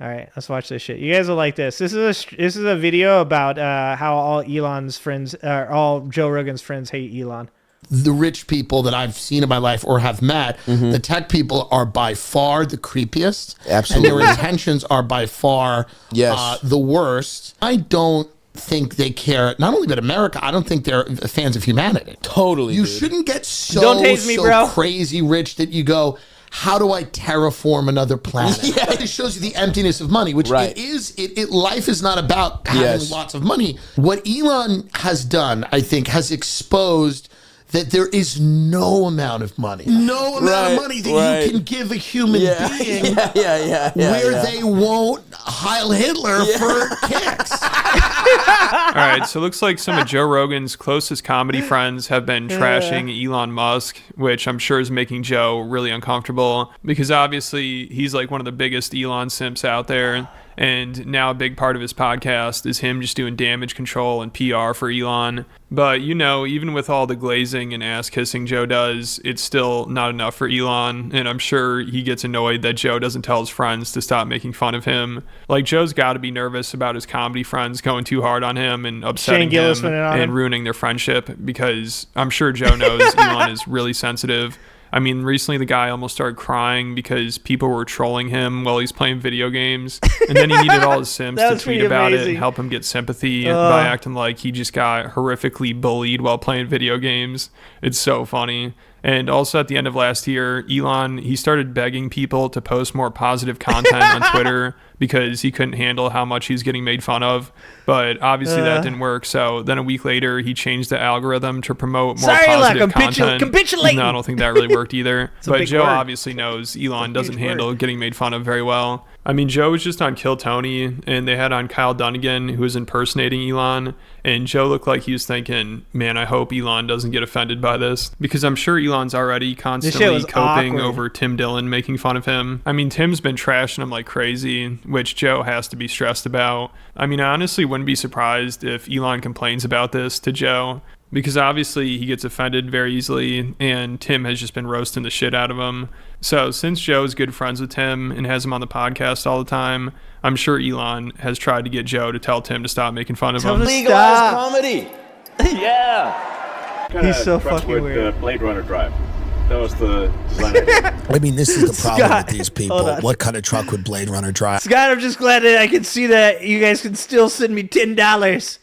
All right, let's watch this shit. You guys will like this. This is a video about how all Elon's friends, all Joe Rogan's friends hate Elon. The rich people that I've seen in my life or have met, the tech people are by far the creepiest. Absolutely. And their intentions are by far the worst. I don't think they care, not only about America, I don't think they're fans of humanity. Totally. You dude. Shouldn't get so, don't tase me, bro. crazy rich that you go, how do I terraform another planet? Yeah. It shows you the emptiness of money, which right. it is. Life is not about having lots of money. What Elon has done, I think, has exposed that there is no amount of money, no amount of money that you can give a human being where they won't Heil Hitler for kicks. All right, so it looks like some of Joe Rogan's closest comedy friends have been trashing Elon Musk, which I'm sure is making Joe really uncomfortable because obviously he's like one of the biggest Elon simps out there. And now a big part of his podcast is him just doing damage control and PR for Elon. But, you know, even with all the glazing and ass-kissing Joe does, it's still not enough for Elon. And I'm sure he gets annoyed that Joe doesn't tell his friends to stop making fun of him. Like, Joe's got to be nervous about his comedy friends going too hard on him and upsetting him and ruining their friendship because I'm sure Joe knows Elon is really sensitive. I mean, recently the guy almost started crying because people were trolling him while he's playing video games. And then he needed all his Sims to tweet about it and help him get sympathy by acting like he just got horrifically bullied while playing video games. It's so funny. And also at the end of last year, Elon, he started begging people to post more positive content on Twitter because he couldn't handle how much he's getting made fun of. But obviously that didn't work. So then a week later, he changed the algorithm to promote more positive content. No, I don't think that really worked either. But Joe obviously knows Elon doesn't handle getting made fun of very well. I mean, Joe was just on Kill Tony, and they had on Kyle Dunnigan, who was impersonating Elon. And Joe looked like he was thinking, man, I hope Elon doesn't get offended by this. Because I'm sure Elon's already constantly coping over Tim Dillon making fun of him. I mean, Tim's been trashing him like crazy, which Joe has to be stressed about. I mean, I honestly wouldn't be surprised if Elon complains about this to Joe. Because obviously he gets offended very easily, and Tim has just been roasting the shit out of him. So since Joe's good friends with Tim and has him on the podcast all the time, I'm sure Elon has tried to get Joe to tell Tim to stop making fun of him. Legalize comedy. Yeah. He's so fucking weird. Blade Runner drive. That was the design idea. I mean, this is the problem with these people. What kind of truck would Blade Runner drive? Scott, I'm just glad that I can see that you guys can still send me $10.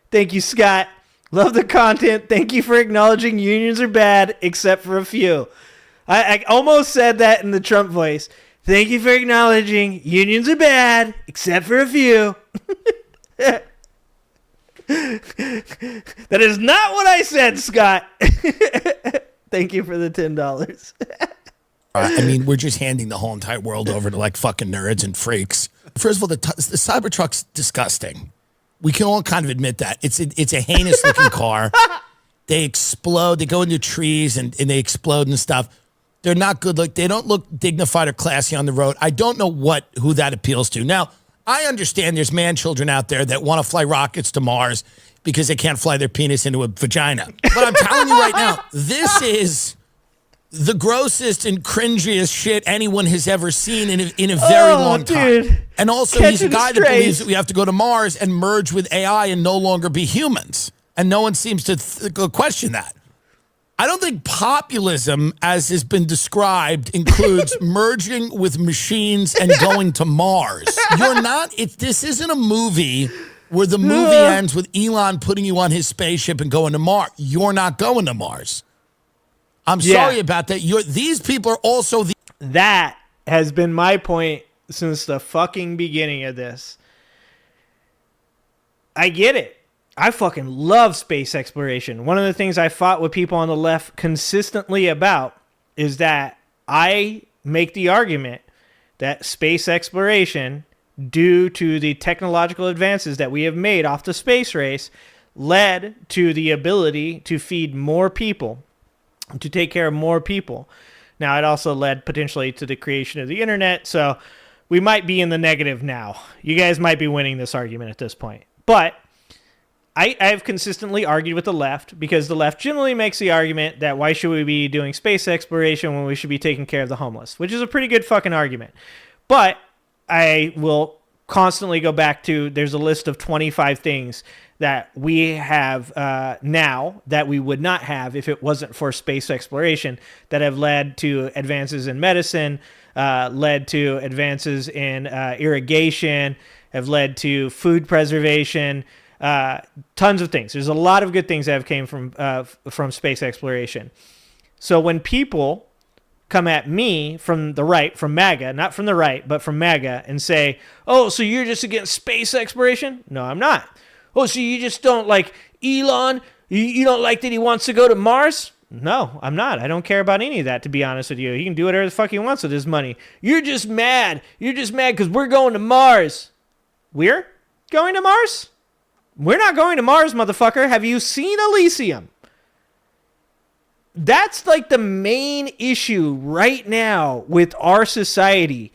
Thank you, Scott. Love the content. Thank you for acknowledging unions are bad, except for a few. I almost said that in the Trump voice. Thank you for acknowledging unions are bad, except for a few. That is not what I said, Scott. Thank you for the $10. I mean, we're just handing the whole entire world over to like fucking nerds and freaks. First of all, the Cybertruck's disgusting. We can all kind of admit that. It's a heinous looking car. They explode. They go into trees and they explode and stuff. They're not good. They don't look dignified or classy on the road. I don't know who that appeals to. Now, I understand there's man-children out there that want to fly rockets to Mars because they can't fly their penis into a vagina. But I'm telling you right now, this is the grossest and cringiest shit anyone has ever seen in a very long time. And also, he's a guy that believes that we have to go to Mars and merge with AI and no longer be humans. And no one seems to question that. I don't think populism, as has been described, includes merging with machines and going to Mars. This isn't a movie where the movie ends with Elon putting you on his spaceship and going to Mars. You're not going to Mars. I'm sorry about that. These people are also That has been my point since the fucking beginning of this. I get it. I fucking love space exploration. One of the things I fought with people on the left consistently about is that I make the argument that space exploration, due to the technological advances that we have made off the space race, led to the ability to feed more people, to take care of more people. Now, it also led potentially to the creation of the internet, so we might be in the negative now. You guys might be winning this argument at this point. But I've consistently argued with the left because the left generally makes the argument that why should we be doing space exploration when we should be taking care of the homeless, which is a pretty good fucking argument. But I will constantly go back to there's a list of 25 things that we have now that we would not have if it wasn't for space exploration that have led to advances in medicine, led to advances in irrigation, have led to food preservation, tons of things. There's a lot of good things that have came from space exploration. So when people come at me from the right, from MAGA, not from the right, but from MAGA, and say, oh, so you're just against space exploration? No, I'm not. Oh, so you just don't like Elon? You don't like that he wants to go to Mars? No, I'm not. I don't care about any of that, to be honest with you. He can do whatever the fuck he wants with his money. You're just mad. You're just mad because we're going to Mars. We're going to Mars? We're not going to Mars, motherfucker. Have you seen Elysium? That's like the main issue right now with our society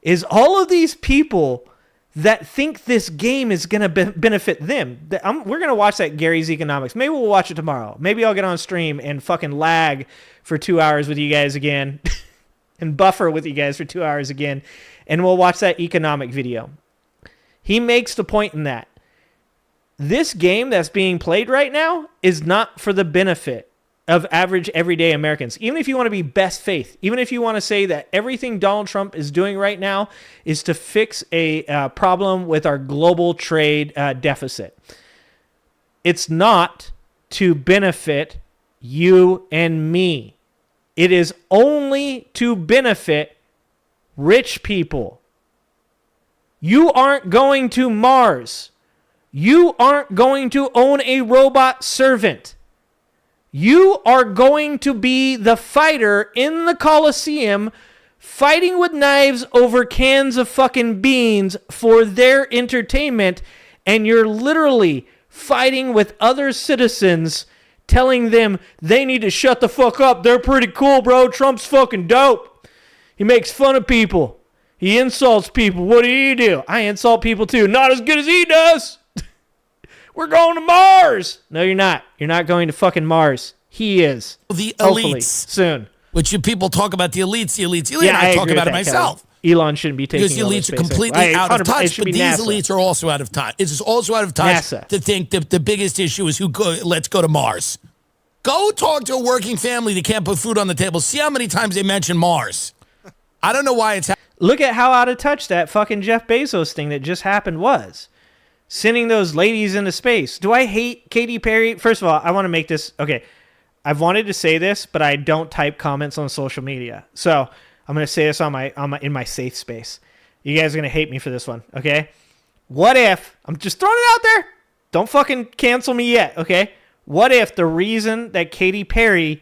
is all of these people that think this game is going to benefit them. We're going to watch that Gary's Economics. Maybe we'll watch it tomorrow. Maybe I'll get on stream and fucking lag for 2 hours with you guys again and buffer with you guys for 2 hours again. And we'll watch that economic video. He makes the point in that this game that's being played right now is not for the benefit of average everyday Americans. Even if you want to be best faith, even if you want to say that everything Donald Trump is doing right now is to fix a problem with our global trade deficit, it's not to benefit you and me. It is only to benefit rich people. You aren't going to Mars. You aren't going to own a robot servant. You are going to be the fighter in the Coliseum fighting with knives over cans of fucking beans for their entertainment, and you're literally fighting with other citizens telling them they need to shut the fuck up. They're pretty cool, bro. Trump's fucking dope. He makes fun of people. He insults people. What do you do? I insult people too. Not as good as he does. We're going to Mars. No, you're not. You're not going to fucking Mars. He is. The hopefully, elites. Soon. Which you people talk about the elites. Yeah, I talk about it myself. Kelly. Elon shouldn't be taking because the elites are completely out of touch. But these NASA. elites are also out of touch. It's also out of touch NASA. to think that the biggest issue is let's go to Mars. Go talk to a working family that can't put food on the table. See how many times they mention Mars. I don't know why it's Look at how out of touch that fucking Jeff Bezos thing that just happened was. Sending those ladies into space. Do I hate Katy Perry? First of all, I want to make this... Okay, I've wanted to say this, but I don't type comments on social media. So I'm going to say this in my safe space. You guys are going to hate me for this one, okay? What if... I'm just throwing it out there. Don't fucking cancel me yet, okay? What if the reason that Katy Perry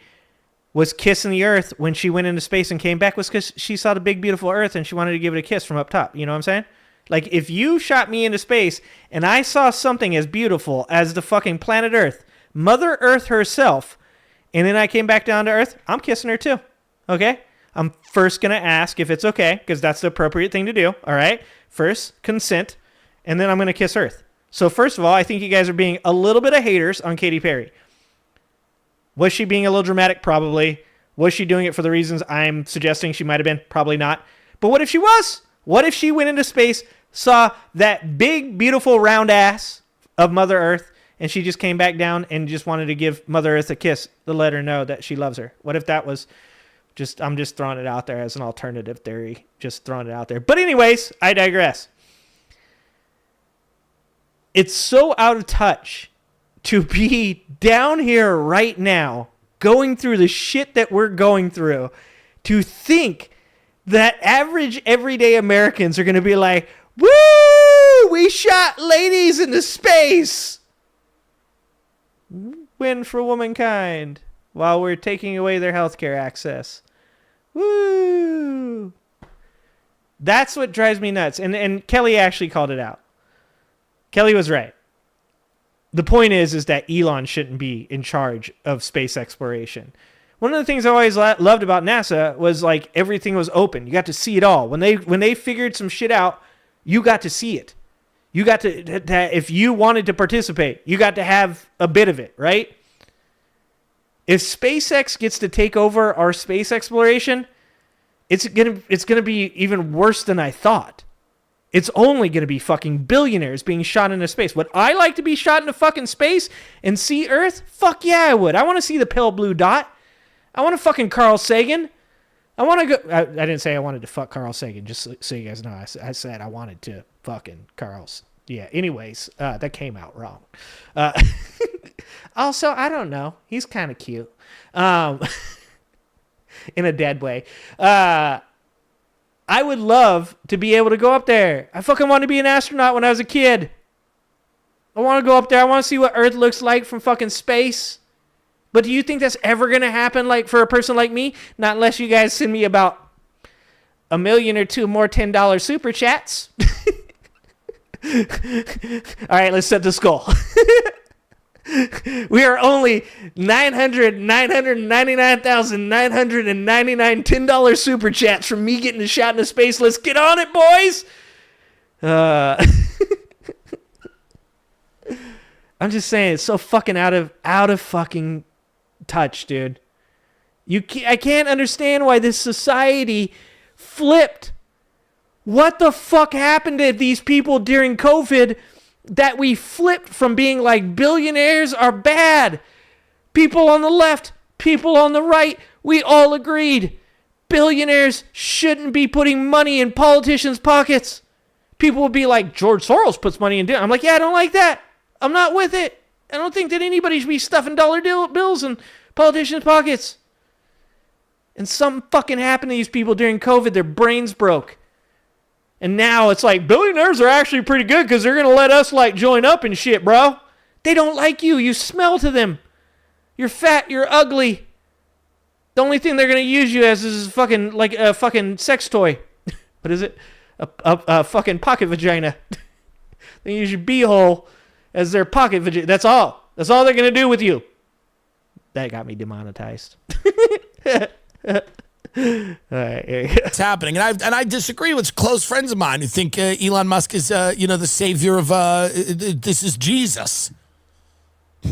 was kissing the earth when she went into space and came back was because she saw the big, beautiful earth and she wanted to give it a kiss from up top? You know what I'm saying? Like, if you shot me into space and I saw something as beautiful as the fucking planet Earth, Mother Earth herself, and then I came back down to Earth, I'm kissing her too. Okay? I'm first going to ask if it's okay, because that's the appropriate thing to do. All right? First, consent, and then I'm going to kiss Earth. So first of all, I think you guys are being a little bit of haters on Katy Perry. Was she being a little dramatic? Probably. Was she doing it for the reasons I'm suggesting she might have been? Probably not. But what if she was? What if she went into space, saw that big, beautiful, round ass of Mother Earth, and she just came back down and just wanted to give Mother Earth a kiss to let her know that she loves her? What if that was just, I'm just throwing it out there as an alternative theory, just throwing it out there. But anyways, I digress. It's so out of touch to be down here right now, going through the shit that we're going through, to think that average everyday Americans are going to be like, woo, we shot ladies into space. Win for womankind while we're taking away their healthcare access. Woo. That's what drives me nuts. And Kelly actually called it out. Kelly was right. The point is that Elon shouldn't be in charge of space exploration. One of the things I always loved about NASA was like everything was open. You got to see it all. When they figured some shit out, you got to see it. You got to if you wanted to participate, you got to have a bit of it, right? If SpaceX gets to take over our space exploration, it's gonna be even worse than I thought. It's only going to be fucking billionaires being shot into space. Would I like to be shot into fucking space and see Earth? Fuck yeah, I would. I want to see the pale blue dot. I want to fucking Carl Sagan. I want to go... I didn't say I wanted to fuck Carl Sagan, just so you guys know. I said I wanted to fucking Carl's... Yeah, anyways, that came out wrong. Also, I don't know. He's kind of cute. In a dead way. I would love to be able to go up there. I fucking wanted to be an astronaut when I was a kid. I want to go up there. I want to see what Earth looks like from fucking space. But do you think that's ever going to happen like for a person like me? Not unless you guys send me about $1 million or $2 more $10 super chats. All right, let's set the skull. We are only 999,999 $10 super chats from me getting a shot into space. Let's get on it, boys. I'm just saying, it's so fucking out of fucking touch, dude. I can't understand why this society flipped. What the fuck happened to these people during COVID that we flipped from being like billionaires are bad? People on the left, people on the right, we all agreed billionaires shouldn't be putting money in politicians' pockets. People would be like, George Soros puts money in. I'm like, yeah, I don't like that. I'm not with it. I don't think that anybody should be stuffing dollar bills in politicians' pockets. And something fucking happened to these people during COVID. Their brains broke. And now it's like, billionaires are actually pretty good because they're going to let us like join up and shit, bro. They don't like you. You smell to them. You're fat. You're ugly. The only thing they're going to use you as is fucking like a fucking sex toy. What is it? A fucking pocket vagina. They use your beehole as their pocket vagina. That's all. That's all they're going to do with you. That got me demonetized. All right, here you go. It's happening, and I disagree with close friends of mine who think Elon Musk is the savior of this is Jesus.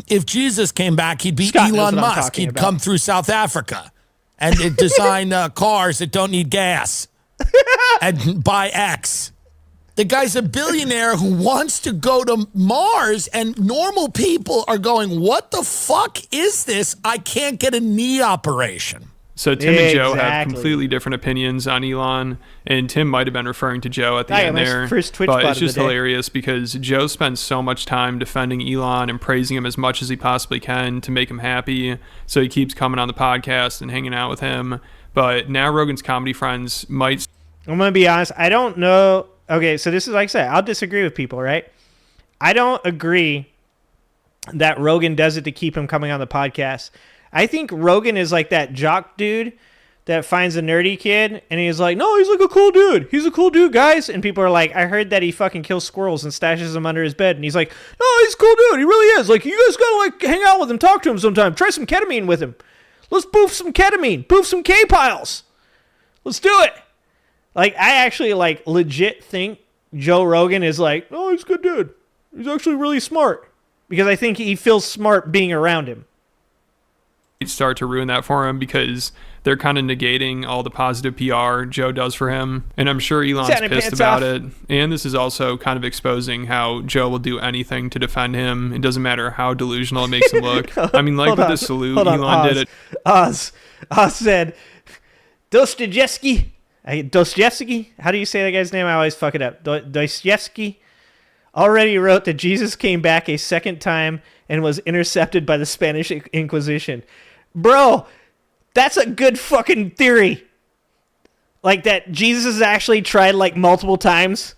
If Jesus came back, he'd be Scott Elon Musk. He'd come through South Africa and design cars that don't need gas and buy X. The guy's a billionaire who wants to go to Mars, and normal people are going, what the fuck is this? I can't get a knee operation. So Tim and Joe have completely different opinions on Elon, and Tim might have been referring to Joe at the end there. But it's just hilarious because Joe spends so much time defending Elon and praising him as much as he possibly can to make him happy. So he keeps coming on the podcast and hanging out with him. But now Rogan's comedy friends might... I'm going to be honest. I don't know. Okay, so this is like I said. I'll disagree with people, right? I don't agree that Rogan does it to keep him coming on the podcast. I think Rogan is like that jock dude that finds a nerdy kid, and he's like, no, he's like a cool dude. He's a cool dude, guys. And people are like, I heard that he fucking kills squirrels and stashes them under his bed. And he's like, no, he's a cool dude. He really is. Like, you guys gotta like hang out with him, talk to him sometime. Try some ketamine with him. Let's boof some ketamine. Boof some K-piles. Let's do it. Like, I actually like legit think Joe Rogan is like, oh, he's a good dude. He's actually really smart. Because I think he feels smart being around him. Start to ruin that for him because they're kind of negating all the positive PR Joe does for him. And I'm sure Elon's pissed about it. And this is also kind of exposing how Joe will do anything to defend him. It doesn't matter how delusional it makes him look. I mean, like with the salute, Elon did it. Oz said, Dostoevsky. How do you say that guy's name? I always fuck it up. Dostoevsky already wrote that Jesus came back a second time and was intercepted by the Spanish Inquisition. Bro, that's a good fucking theory. Like that Jesus has actually tried like multiple times.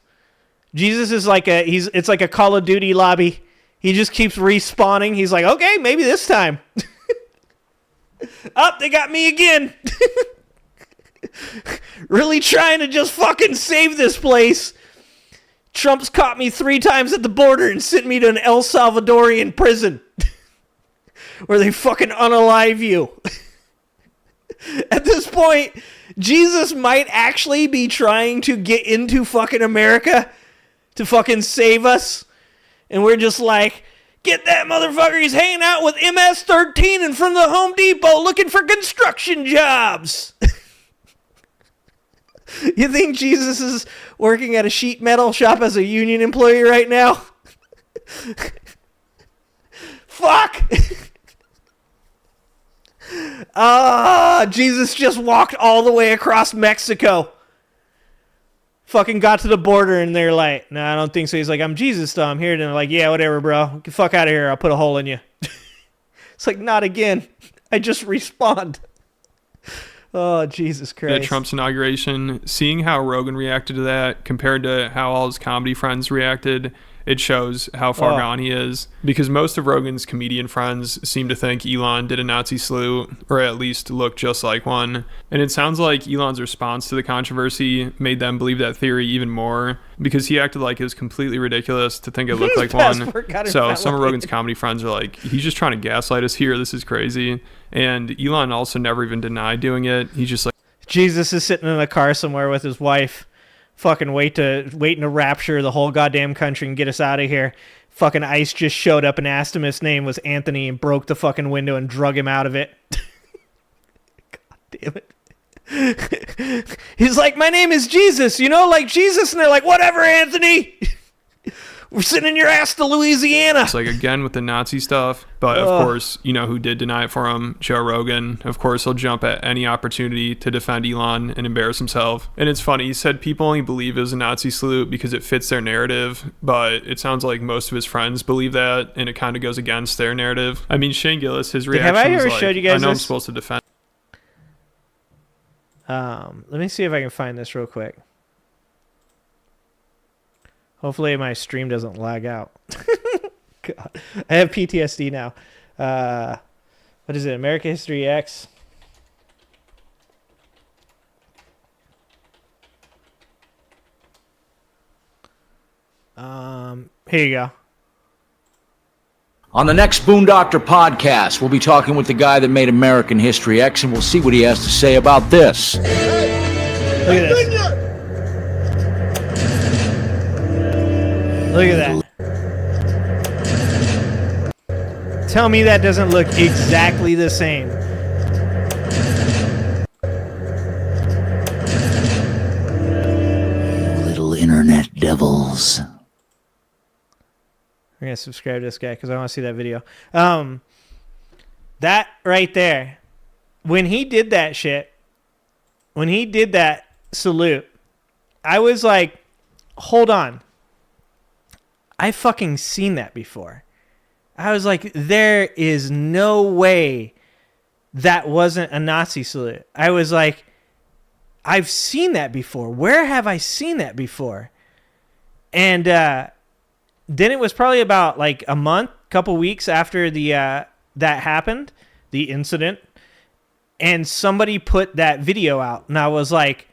Jesus is like it's like a Call of Duty lobby. He just keeps respawning. He's like, okay, maybe this time. They got me again. Really trying to just fucking save this place. Trump's caught me 3 times at the border and sent me to an El Salvadorian prison where they fucking unalive you. At this point, Jesus might actually be trying to get into fucking America to fucking save us. And we're just like, get that motherfucker. He's hanging out with MS-13 in front of the Home Depot looking for construction jobs. You think Jesus is working at a sheet metal shop as a union employee right now? Fuck! Jesus just walked all the way across Mexico. Fucking got to the border and they're like, no, I don't think so. He's like, I'm Jesus though. I'm here. And they're like, yeah, whatever, bro. Get the fuck out of here. I'll put a hole in you. It's like, not again. I just respawned. Oh, Jesus Christ. At Trump's inauguration, seeing how Rogan reacted to that compared to how all his comedy friends reacted, it shows how far gone he is. Because most of Rogan's comedian friends seem to think Elon did a Nazi salute, or at least looked just like one. And it sounds like Elon's response to the controversy made them believe that theory even more, because he acted like it was completely ridiculous to think it looked like one. So some of Rogan's comedy friends are like, he's just trying to gaslight us here. This is crazy. And Elon also never even denied doing it. He's just like, Jesus is sitting in a car somewhere with his wife, fucking waiting to rapture the whole goddamn country and get us out of here. Fucking ICE just showed up and asked him his name was Anthony and broke the fucking window and drug him out of it. God damn it. He's like, my name is Jesus, like Jesus. And they're like, whatever, Anthony. We're sending your ass to Louisiana. It's like, again, with the Nazi stuff. But, of course, who did deny it for him? Joe Rogan. Of course, he'll jump at any opportunity to defend Elon and embarrass himself. And it's funny. He said people only believe it was a Nazi salute because it fits their narrative. But it sounds like most of his friends believe that, and it kind of goes against their narrative. I mean, Shane Gillis, his reaction have I was ever like, showed you guys I know this? I'm supposed to defend. Let me see if I can find this real quick. Hopefully my stream doesn't lag out. God, I have PTSD now. What is it? American History X. Here you go. On the next Boon Doctor podcast, we'll be talking with the guy that made American History X, and we'll see what he has to say about this. Look at this. Look at that. Tell me that doesn't look exactly the same. Little internet devils. We're going to subscribe to this guy because I want to see that video. That right there. When he did that shit, when he did that salute, I was like, hold on. I fucking seen that before. I was like, there is no way that wasn't a Nazi salute. I was like, I've seen that before. Where have I seen that before? And then it was probably about like a month, couple weeks after the that happened, the incident. And somebody put that video out, and I was like,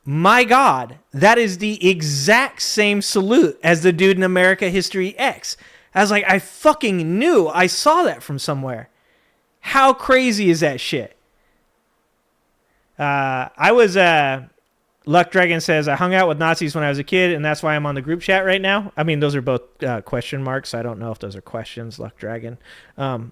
my God, that is the exact same salute as the dude in America History X. I was like, I fucking knew I saw that from somewhere. How crazy is that shit? Luck Dragon says, I hung out with Nazis when I was a kid, and that's why I'm on the group chat right now. I mean, those are both question marks. I don't know if those are questions, Luck Dragon. I'm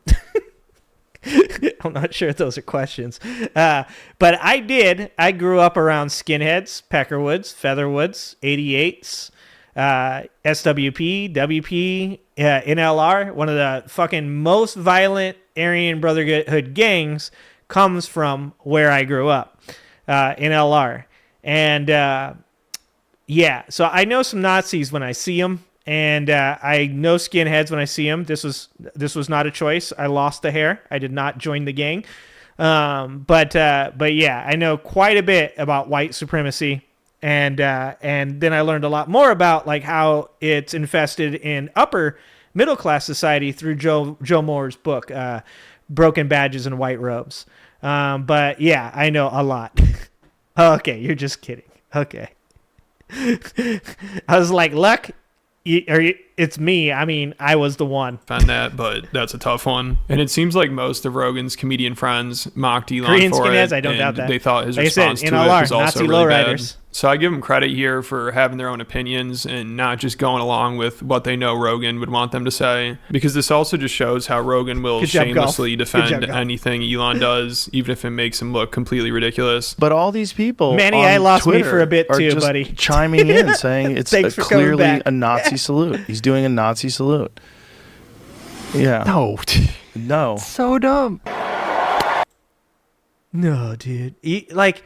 not sure if those are questions. But I did. I grew up around skinheads, Peckerwoods, Featherwoods, 88s, SWP, WP, NLR. One of the fucking most violent Aryan Brotherhood gangs comes from where I grew up, NLR. And so I know some Nazis when I see them, and I know skinheads when I see them. This was not a choice. I lost the hair. I did not join the gang. But yeah, I know quite a bit about white supremacy, and then I learned a lot more about like how it's infested in upper middle class society through Joe Moore's book, Broken Badges and White Robes. But yeah, I know a lot. Okay, you're just kidding. Okay. I was like, Luck, it's me. I mean, I was the one. Found that, but that's a tough one. And it seems like most of Rogan's comedian friends mocked Elon Korean for skinheads, it. I don't doubt that. They thought his like response I said, to NLR, it was also Nazi really lowriders. bad. So I give them credit here for having their own opinions and not just going along with what they know Rogan would want them to say. Because this also just shows how Rogan will shamelessly defend anything Elon does, even if it makes him look completely ridiculous. But all these people, Manny, on I lost Twitter me for a bit are too, just buddy. chiming in saying it's clearly a Nazi salute. He's doing a Nazi salute. Yeah. No. So dumb. No, dude. Like,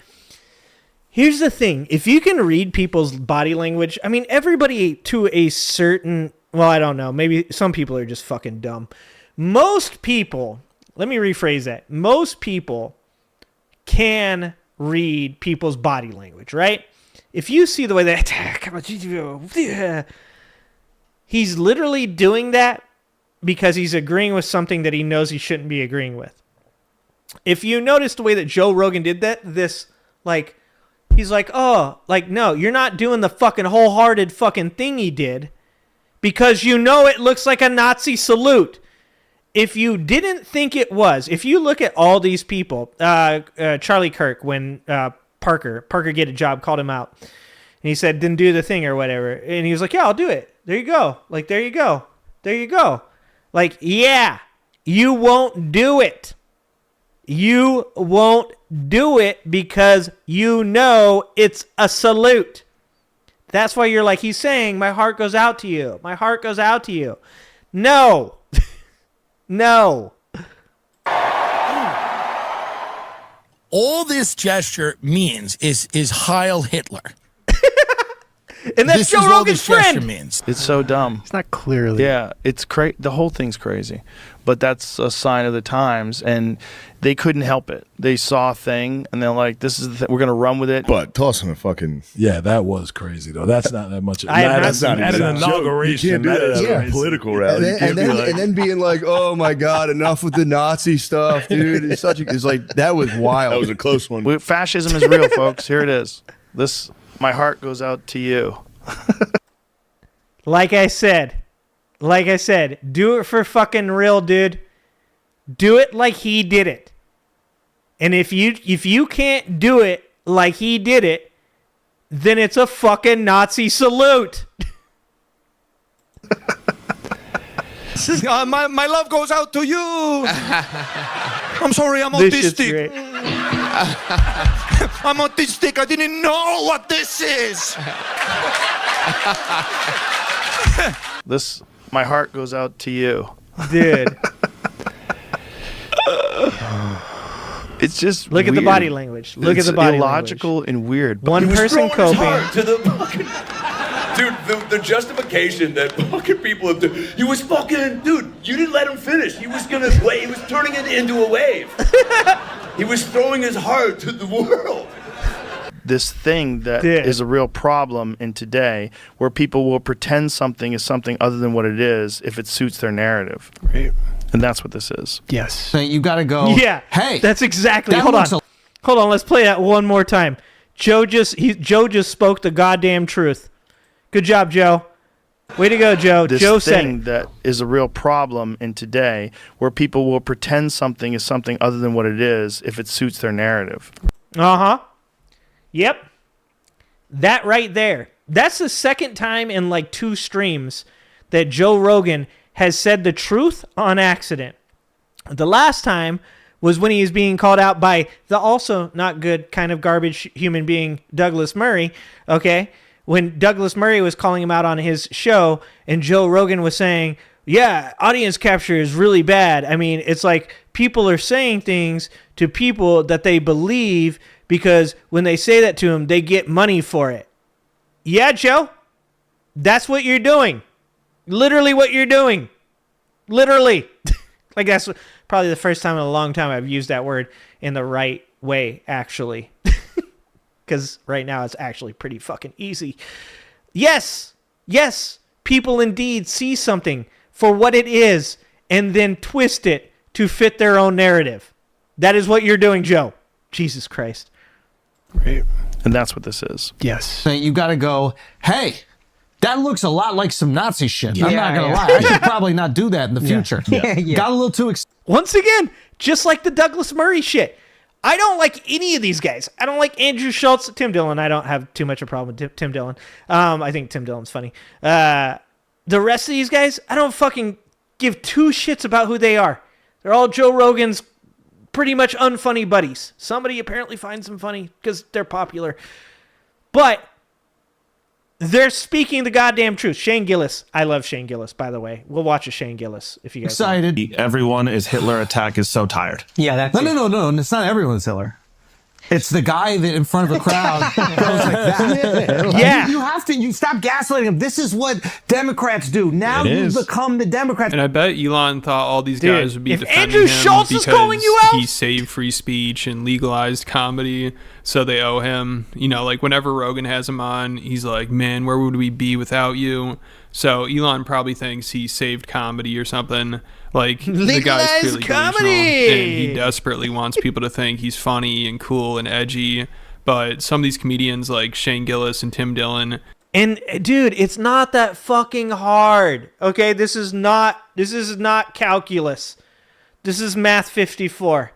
here's the thing. If you can read people's body language, I mean, everybody to a certain, well, I don't know. Maybe some people are just fucking dumb. Most people, let me rephrase that. Most people can read people's body language, right? If you see the way that he's literally doing that because he's agreeing with something that he knows he shouldn't be agreeing with. If you notice the way that Joe Rogan did that, he's like, oh, like, no, you're not doing the fucking wholehearted fucking thing he did because you know it looks like a Nazi salute. If you didn't think it was, if you look at all these people, Charlie Kirk, when Parker Get a Job called him out, and he said, didn't do the thing or whatever. And he was like, yeah, I'll do it. There you go. Like, there you go. There you go. Like, yeah, you won't do it. You won't do it because you know it's a salute. That's why you're like, he's saying, my heart goes out to you. My heart goes out to you. No. No. All this gesture means is Heil Hitler. And that's Joe Rogan's friend. Means. It's so dumb. It's not clearly. Yeah, it's crazy. The whole thing's crazy. But that's a sign of the times, and they couldn't help it. They saw a thing, and they're like, this is the thing. We're going to run with it. But tossing a fucking... Yeah, that was crazy, though. That's not that much... That's not an inauguration. You can't do that at a political rally. And then being like, oh, my God, enough with the Nazi stuff, dude. It's like, that was wild. That was a close one. Fascism is real, folks. Here it is. My heart goes out to you. Like I said, do it for fucking real, dude. Do it like he did it. And if you can't do it like he did it, then it's a fucking Nazi salute. My love goes out to you. I'm sorry, I'm autistic. I'm autistic. I didn't know what this is. My heart goes out to you. Dude. It's just look weird. at the body language. Look at the body illogical language. And weird. One person coping. To the fucking, dude, the justification that fucking people have done. He was fucking, dude, you didn't let him finish. He was gonna wave. He was turning it into a wave. He was throwing his heart to the world. This thing that is a real problem in today, where people will pretend something is something other than what it is if it suits their narrative. Right. And that's what this is. Yes. So you got to go. Yeah. Hey, that's exactly. Hold on. Let's play that one more time. Joe just spoke the goddamn truth. Good job, Joe. Way to go, Joe. This Joe said thing that is a real problem in today, where people will pretend something is something other than what it is if it suits their narrative. Yep. That right there. That's the second time in like 2 streams that Joe Rogan has said the truth on accident. The last time was when he was being called out by the also not good kind of garbage human being, Douglas Murray, okay? When Douglas Murray was calling him out on his show and Joe Rogan was saying, yeah, audience capture is really bad. I mean, it's like people are saying things to people that they believe because when they say that to them, they get money for it. Yeah, Joe, that's what you're doing. Literally what you're doing. Literally. Like that's probably the first time in a long time I've used that word in the right way, actually. Because right now it's actually pretty fucking easy. Yes, people indeed see something for what it is and then twist it to fit their own narrative. That is what you're doing, Joe. Jesus Christ. Right. And that's what this is. Yes. So you got to go, hey, that looks a lot like some Nazi shit. Yeah, I'm not going to lie. I should probably not do that in the future. Got a little too Once again, just like the Douglas Murray shit. I don't like any of these guys. I don't like Andrew Schultz, Tim Dillon. I don't have too much of a problem with Tim Dillon. I think Tim Dillon's funny. The rest of these guys, I don't fucking give 2 shits about who they are. They're all Joe Rogan's pretty much unfunny buddies. Somebody apparently finds them funny because they're popular. But they're speaking the goddamn truth. Shane Gillis. I love Shane Gillis, by the way. We'll watch a Shane Gillis if you guys excited. Want. Everyone is Hitler attack is so tired. Yeah, that's no. It's not everyone's Hitler. It's the guy that in front of a crowd goes like that. Yeah. You have to. You stop gaslighting him. This is what Democrats do. Now you become the Democrats. And I bet Elon thought all these guys would be if defending Andrew him Schultz is calling you out, he saved free speech and legalized comedy, so they owe him. You know, like whenever Rogan has him on, he's like, "Man, where would we be without you?" So Elon probably thinks he saved comedy or something. Like the guy's clearly delusional, and he desperately wants people to think he's funny and cool and edgy. But some of these comedians like Shane Gillis and Tim Dillon, and dude, it's not that fucking hard. Okay, this is not calculus. This is Math 54.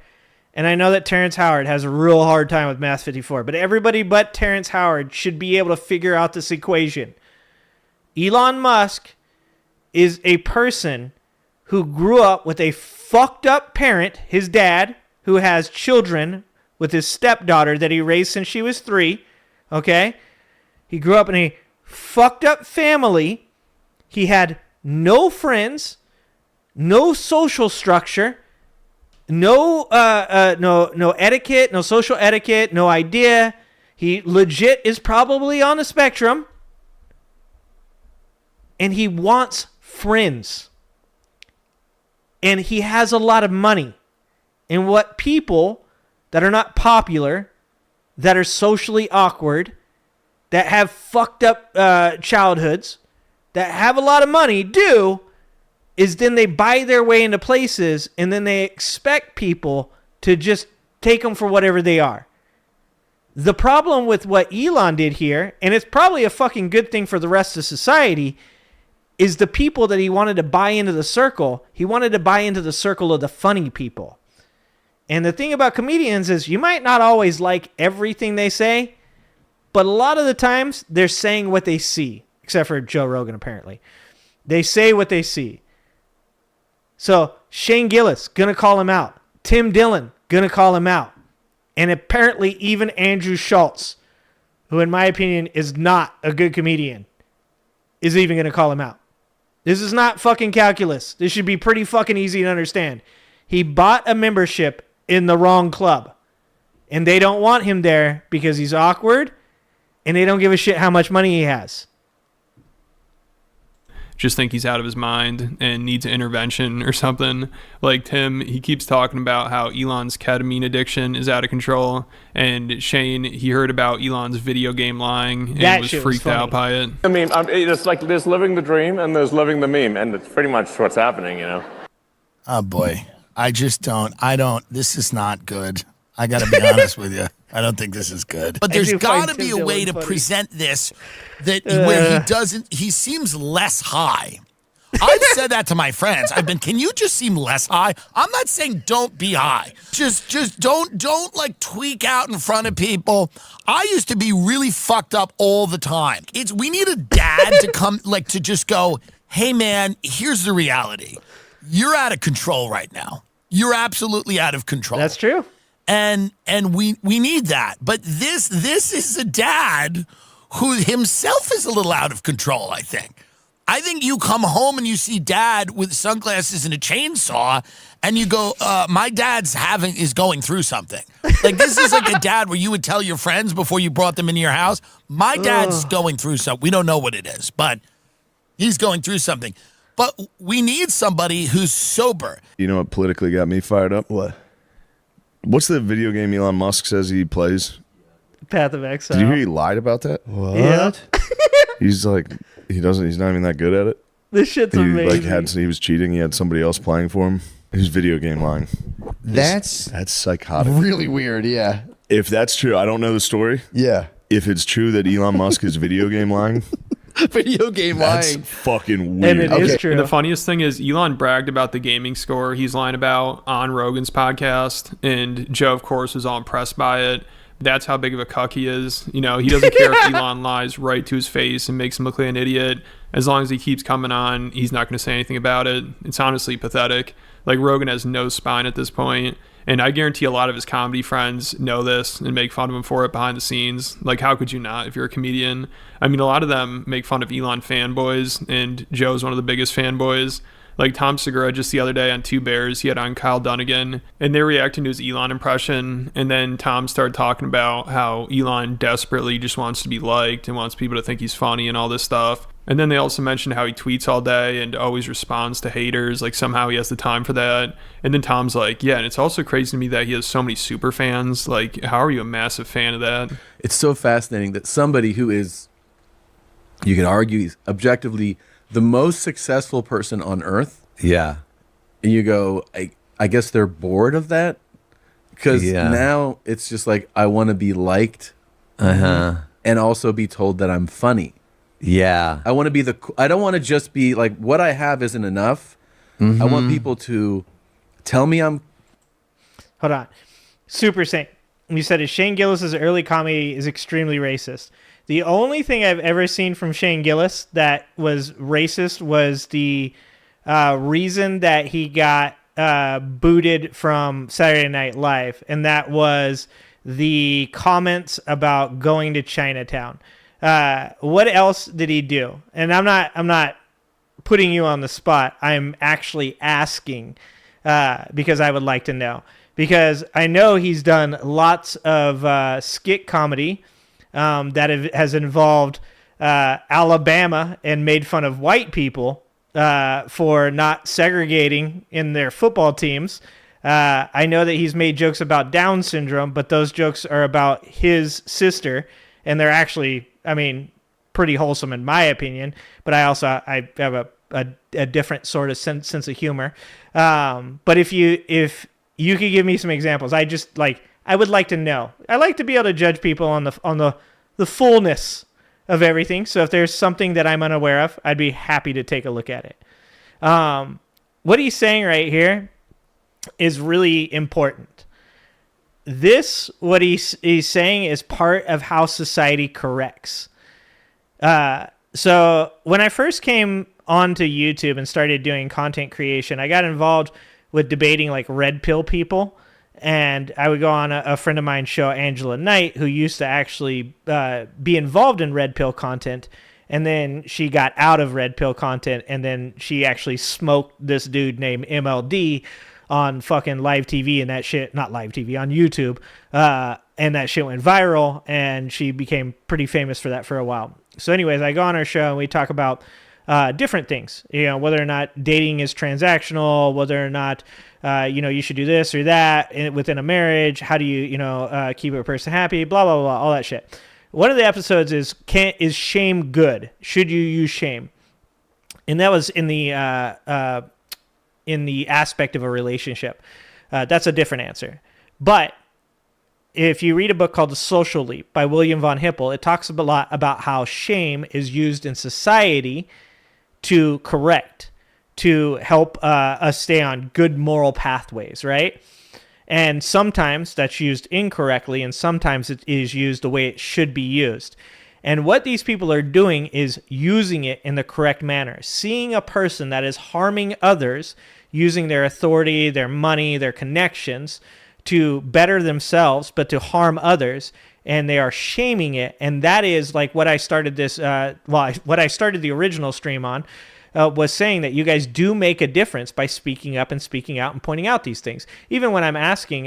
And I know that Terrence Howard has a real hard time with Math 54, but everybody but Terrence Howard should be able to figure out this equation. Elon Musk is a person who grew up with a fucked up parent, his dad, who has children with his stepdaughter that he raised since she was 3, okay? He grew up in a fucked up family. He had no friends, no social structure, no etiquette, no social etiquette, no idea. He legit is probably on the spectrum. And he wants friends. And he has a lot of money. And what people that are not popular, that are socially awkward, that have fucked up childhoods, that have a lot of money do, is then they buy their way into places and then they expect people to just take them for whatever they are. The problem with what Elon did here, and it's probably a fucking good thing for the rest of society, is the people that he wanted to buy into the circle. He wanted to buy into the circle of the funny people. And the thing about comedians is you might not always like everything they say, but a lot of the times they're saying what they see, except for Joe Rogan apparently. They say what they see. So Shane Gillis, gonna call him out. Tim Dillon, gonna call him out. And apparently even Andrew Schultz, who in my opinion is not a good comedian, is even gonna call him out. This is not fucking calculus. This should be pretty fucking easy to understand. He bought a membership in the wrong club. And they don't want him there because he's awkward and they don't give a shit how much money he has. Just think he's out of his mind and needs intervention or something. Like Tim, he keeps talking about how Elon's ketamine addiction is out of control. And Shane, he heard about Elon's video game lying and was freaked out by it. I mean, it's like there's living the dream and there's living the meme, and it's pretty much what's happening, you know. Oh boy, I don't. This is not good. I got to be honest with you. I don't think this is good. But there's got to be a way to present this where he seems less high. I've said that to my friends. Can you just seem less high? I'm not saying don't be high. Just don't like tweak out in front of people. I used to be really fucked up all the time. We need a dad to come, to just go, hey man, here's the reality. You're out of control right now. You're absolutely out of control. That's true. And we need that. But this is a dad who himself is a little out of control, I think. I think you come home and you see dad with sunglasses and a chainsaw and you go, my dad's is going through something. Like this is like a dad where you would tell your friends before you brought them into your house, my dad's going through something. We don't know what it is, but he's going through something. But we need somebody who's sober. You know what politically got me fired up? What? What's the video game Elon Musk says he plays? Path of Exile. Did you hear he lied about that? What? Yeah. He's like, he's not even that good at it. This shit's amazing. He was cheating. He had somebody else playing for him. He was video game lying. That's psychotic. Really weird, yeah. If that's true, I don't know the story. Yeah. If it's true that Elon Musk is video game lying. Video game That's lying. fucking weird. And it is true. And the funniest thing is Elon bragged about the gaming score he's lying about on Rogan's podcast, and Joe, of course, was all impressed by it. That's how big of a cuck he is. He doesn't care if Elon lies right to his face and makes him look like an idiot. As long as he keeps coming on, he's not going to say anything about it. It's honestly pathetic. Like, Rogan has no spine at this point. And I guarantee a lot of his comedy friends know this and make fun of him for it behind the scenes. Like, how could you not if you're a comedian? I mean, a lot of them make fun of Elon fanboys, and Joe's one of the biggest fanboys. Like Tom Segura just the other day on Two Bears, he had on Kyle Dunnigan, and they're reacting to his Elon impression. And then Tom started talking about how Elon desperately just wants to be liked and wants people to think he's funny and all this stuff. And then they also mentioned how he tweets all day and always responds to haters. Like somehow he has the time for that. And then Tom's like, yeah, and it's also crazy to me that he has so many super fans. Like, how are you a massive fan of that? It's so fascinating that somebody who is, you can argue, he's objectively the most successful person on earth. Yeah. And you go, I guess they're bored of that. Because now it's just like, I want to be liked. And also be told that I'm funny. Yeah. I want to be I don't want to just be like, what I have isn't enough. I want people to tell me I'm. Hold on. Super Saint. You said Shane Gillis's early comedy is extremely racist. The only thing I've ever seen from Shane Gillis that was racist was the reason that he got booted from Saturday Night Live, and that was the comments about going to Chinatown. What else did he do? And I'm not putting you on the spot. I'm actually asking because I would like to know. Because I know he's done lots of skit comedy that has involved Alabama and made fun of white people for not segregating in their football teams. I know that he's made jokes about Down syndrome, but those jokes are about his sister, and they're actually, I mean, pretty wholesome in my opinion. But I have a different sort of sense of humor. But if you could give me some examples, I would like to know. I like to be able to judge people on the fullness of everything. So if there's something that I'm unaware of, I'd be happy to take a look at it. What he's saying right here is really important. What he's saying is part of how society corrects. So when I first came onto YouTube and started doing content creation, I got involved with debating like red pill people. And I would go on a friend of mine's show, Angela Knight, who used to actually be involved in red pill content. And then she got out of red pill content. And then she actually smoked this dude named MLD on fucking live TV and that shit, not live TV, on YouTube. And that shit went viral. And she became pretty famous for that for a while. So anyways, I go on her show and we talk about different things, whether or not dating is transactional, whether or not, you should do this or that within a marriage. How do you, keep a person happy, blah, blah, blah, all that shit. One of the episodes is shame good? Should you use shame? And that was in the in the aspect of a relationship. That's a different answer. But if you read a book called The Social Leap by William von Hippel, it talks a lot about how shame is used in society to correct, to help us stay on good moral pathways, right? And sometimes that's used incorrectly, and sometimes it is used the way it should be used. And what these people are doing is using it in the correct manner. Seeing a person that is harming others, using their authority, their money, their connections to better themselves, but to harm others, and they are shaming it. And that is like what I started this, what I started the original stream on, was saying that you guys do make a difference by speaking up and speaking out and pointing out these things. Even when I'm asking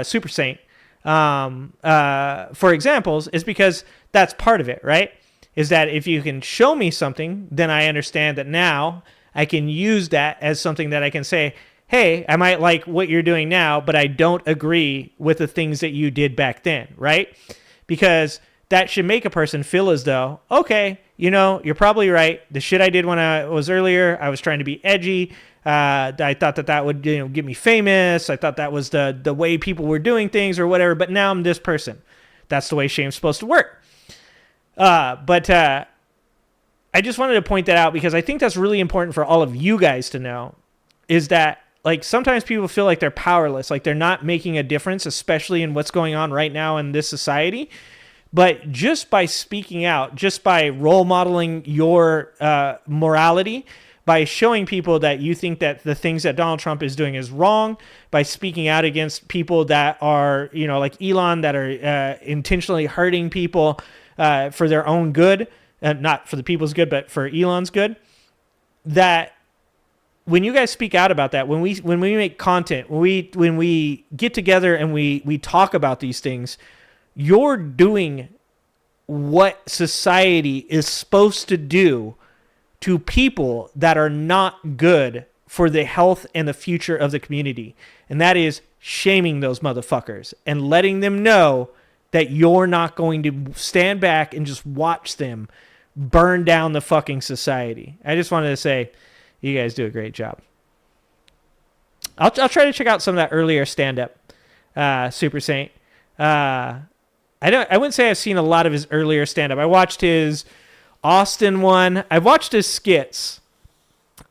Super Saint for examples, is because that's part of it, right? Is that if you can show me something, then I understand that now I can use that as something that I can say, hey, I might like what you're doing now, but I don't agree with the things that you did back then, right? Because that should make a person feel as though, okay, you know, you're probably right. The shit I did when I was earlier, I was trying to be edgy. I thought that would, you know, get me famous. I thought that was the way people were doing things or whatever. But now I'm this person. That's the way shame's supposed to work. But I just wanted to point that out because I think that's really important for all of you guys to know, is that like sometimes people feel like they're powerless, like they're not making a difference, especially in what's going on right now in this society. But just by speaking out, just by role modeling your morality, by showing people that you think that the things that Donald Trump is doing is wrong, by speaking out against people that are, you know, like Elon, that are intentionally hurting people for their own good, not for the people's good, but for Elon's good, that when you guys speak out about that, when we make content, when we get together and we talk about these things, you're doing what society is supposed to do to people that are not good for the health and the future of the community. And that is shaming those motherfuckers and letting them know that you're not going to stand back and just watch them burn down the fucking society. I just wanted to say, you guys do a great job. I'll try to check out some of that earlier stand-up, Super Saint. I wouldn't say I've seen a lot of his earlier stand-up. I watched his Austin one. I've watched his skits.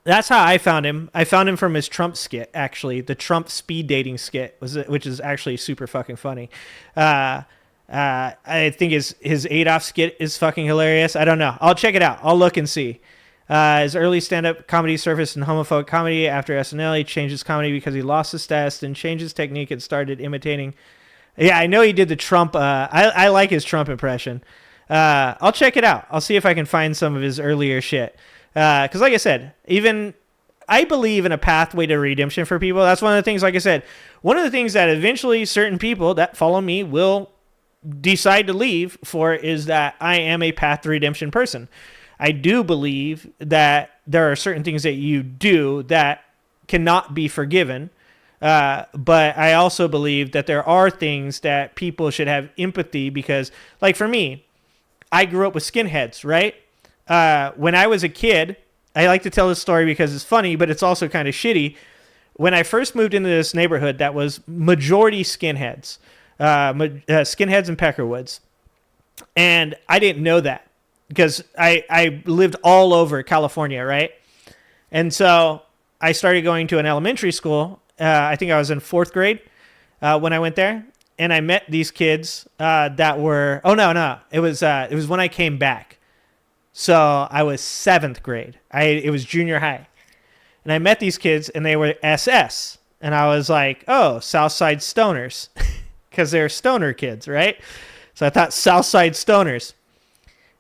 That's how I found him. I found him from his Trump skit, actually. The Trump speed dating skit, which is actually super fucking funny. I think his Adolf skit is fucking hilarious. I don't know. I'll check it out. I'll look and see. His early stand-up comedy surfaced in homophobic comedy. After SNL, he changed his comedy because he lost his test and changed his technique and started imitating. Yeah, I know he did the Trump. I like his Trump impression. I'll check it out. I'll see if I can find some of his earlier shit. Because like I said, even I believe in a pathway to redemption for people. That's one of the things, like I said, one of the things that eventually certain people that follow me will decide to leave for is that I am a path to redemption person. I do believe that there are certain things that you do that cannot be forgiven. But I also believe that there are things that people should have empathy because, like for me, I grew up with skinheads, right? When I was a kid, I like to tell this story because it's funny, but it's also kind of shitty. When I first moved into this neighborhood that was majority skinheads, skinheads and Peckerwoods, and I didn't know that because I lived all over California, right? And so I started going to an elementary school. I think I was in 4th grade when I went there, and I met these kids that were. Oh no! It was when I came back, so I was 7th grade. It was junior high, and I met these kids, and they were SS, and I was like, oh, Southside Stoners, because they're stoner kids, right? So I thought Southside Stoners,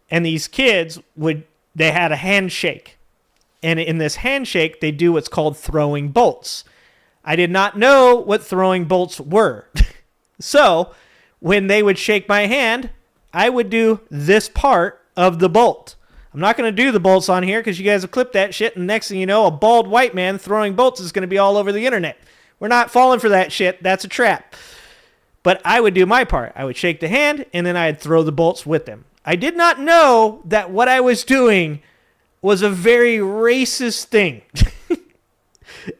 and these kids they had a handshake, and in this handshake they do what's called throwing bolts. I did not know what throwing bolts were. So when they would shake my hand, I would do this part of the bolt. I'm not going to do the bolts on here because you guys have clipped that shit. And next thing you know, a bald white man throwing bolts is going to be all over the internet. We're not falling for that shit. That's a trap. But I would do my part. I would shake the hand and then I'd throw the bolts with them. I did not know that what I was doing was a very racist thing.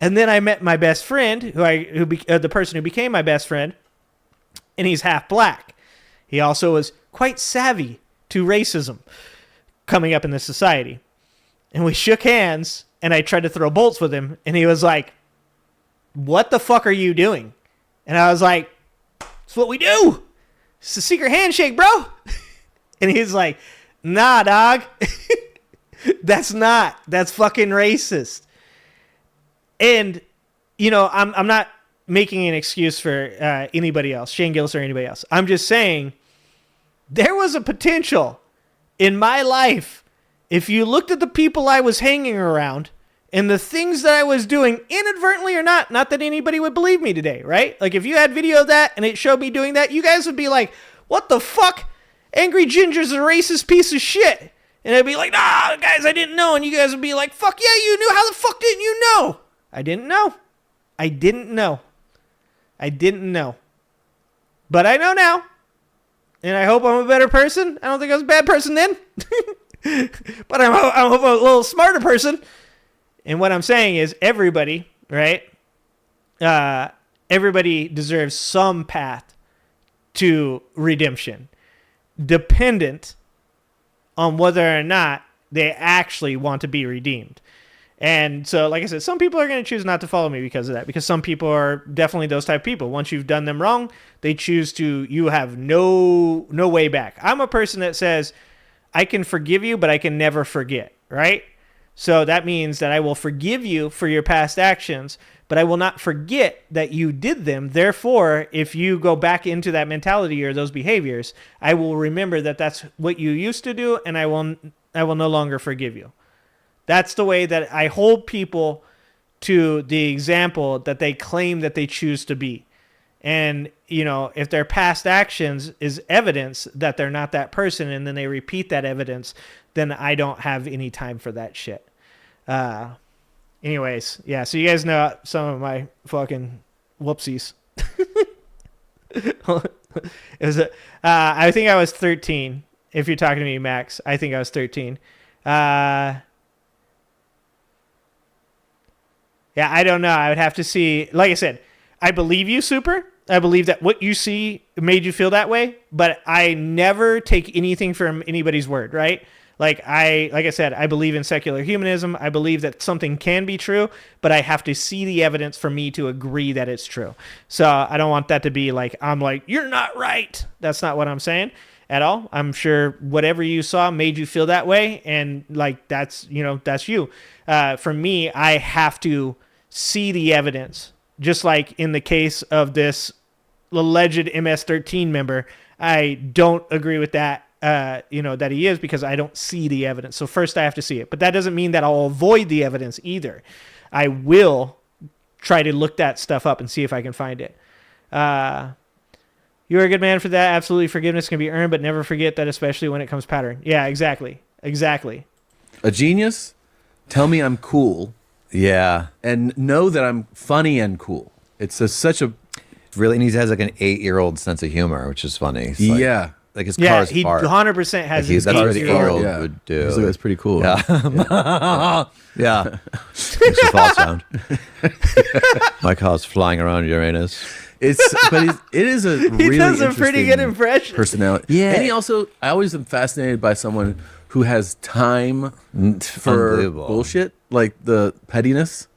And then I met my best friend, the person who became my best friend, and he's half black. He also was quite savvy to racism coming up in this society. And we shook hands, and I tried to throw bolts with him, and he was like, "What the fuck are you doing?" And I was like, "It's what we do. It's a secret handshake, bro." And he's like, "Nah, dog. That's fucking racist." And, you know, I'm not making an excuse for anybody else, Shane Gillis or anybody else. I'm just saying there was a potential in my life, if you looked at the people I was hanging around and the things that I was doing, inadvertently or not that anybody would believe me today, right? Like, if you had video of that and it showed me doing that, you guys would be like, "What the fuck? Angry Ginger's a racist piece of shit." And I'd be like, "Nah, guys, I didn't know." And you guys would be like, "Fuck yeah, you knew. How the fuck didn't you know?" I didn't know. But I know now. And I hope I'm a better person. I don't think I was a bad person then. But I hope I'm a little smarter person. And what I'm saying is everybody, right? Everybody deserves some path to redemption, dependent on whether or not they actually want to be redeemed. And so, like I said, some people are going to choose not to follow me because of that, because some people are definitely those type of people. Once you've done them wrong, they choose to, you have no way back. I'm a person that says, I can forgive you, but I can never forget, right? So that means that I will forgive you for your past actions, but I will not forget that you did them. Therefore, if you go back into that mentality or those behaviors, I will remember that that's what you used to do, and I will no longer forgive you. That's the way that I hold people to the example that they claim that they choose to be. And, you know, if their past actions is evidence that they're not that person, and then they repeat that evidence, then I don't have any time for that shit. Anyways, yeah, so you guys know some of my fucking whoopsies. It was I think I was 13. If you're talking to me, Max, I think I was 13. Yeah, I don't know. I would have to see. Like I said, I believe you, Super. I believe that what you see made you feel that way, but I never take anything from anybody's word, right? Like I said, I believe in secular humanism. I believe that something can be true, but I have to see the evidence for me to agree that it's true. So I don't want that to be like, I'm like, you're not right. That's not what I'm saying at all. I'm sure whatever you saw made you feel that way, and like that's you. For me, I have to see the evidence. Just like in the case of this alleged MS-13 member, I don't agree with that, that he is, because I don't see the evidence. So first I have to see it. But that doesn't mean that I'll avoid the evidence either. I will try to look that stuff up and see if I can find it. You're a good man for that. Absolutely, forgiveness can be earned, but never forget that, especially when it comes pattern. Yeah, exactly. A genius? Tell me I'm cool. Yeah. And know that I'm funny and cool. It's such a... Really, and he has like an 8-year-old sense of humor, which is funny. It's like, yeah. Like his car's he fart. 100% has his that's what an 8-year-old yeah. would do. He's like, that's pretty cool. Yeah. Yeah. Makes a false sound. My car's flying around Uranus. It is a really he does a pretty good impression. Personality. Yeah. And I always am fascinated by someone who has time for bullshit, like the pettiness,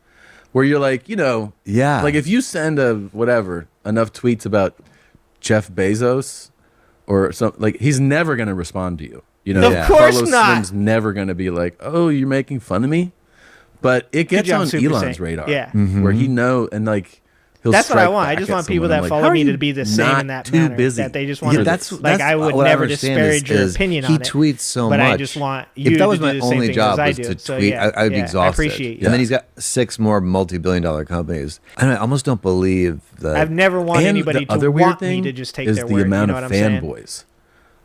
where you're like, yeah, like if you send enough tweets about Jeff Bezos or something, like he's never going to respond to you. Of course Carlos not. Slim's never going to be like, oh, you're making fun of me. But it gets on Elon's radar, where he and like that's what I want. I just want people that follow me to be the same in that manner. Busy. That they just want that's I would never disparage your opinion on it. He tweets so much. But I just want you if that was to do my the same only thing job as I was do. to So, tweet, yeah, I would be exhausted. I appreciate you. And then he's got 6 more multi-billion-dollar companies. I almost don't believe that. I've never wanted anybody to want me to just take their word. Is the amount of fanboys.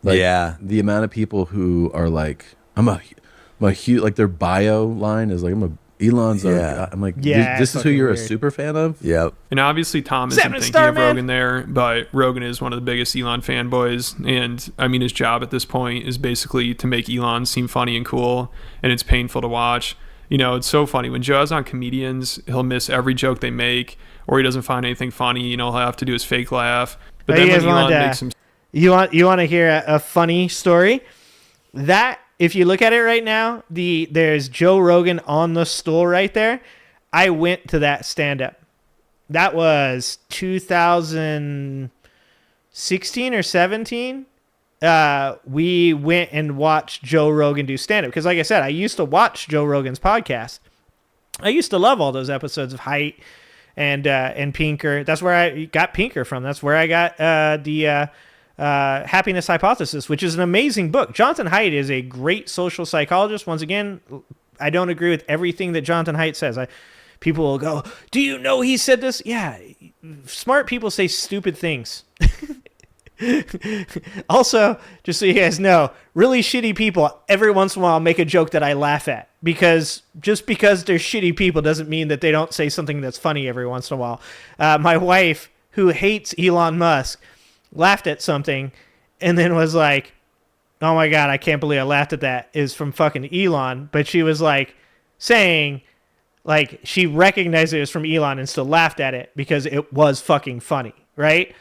The amount of people who are like, I'm a huge, like their bio line is like, Elon's I'm like, this is who you're a super fan of? Yep. And obviously Tom isn't thinking of Rogan there, but Rogan is one of the biggest Elon fanboys. And I mean, his job at this point is basically to make Elon seem funny and cool. And it's painful to watch. You know, it's so funny when Joe's on comedians, he'll miss every joke they make, or he doesn't find anything funny. You know, he'll have to do his fake laugh. But then when Elon makes him, you want to hear a funny story? That if you look at it right now, there's Joe Rogan on the stool right there. I went to that stand up. That was 2016 or 17. We went and watched Joe Rogan do stand up because, like I said, I used to watch Joe Rogan's podcast. I used to love all those episodes of Height and Pinker. That's where I got Pinker from. That's where I got the Happiness Hypothesis, which is an amazing book. Jonathan Haidt is a great social psychologist. Once again, I don't agree with everything that Jonathan Haidt says. People will go, do you know he said this? Yeah, smart people say stupid things. Also, just so you guys know, really shitty people every once in a while make a joke that I laugh at, because just because they're shitty people doesn't mean that they don't say something that's funny every once in a while. My wife, who hates Elon Musk, laughed at something and then was like, oh my God, I can't believe I laughed at that, is from fucking Elon. But she was like saying, like, she recognized it was from Elon and still laughed at it because it was fucking funny, right?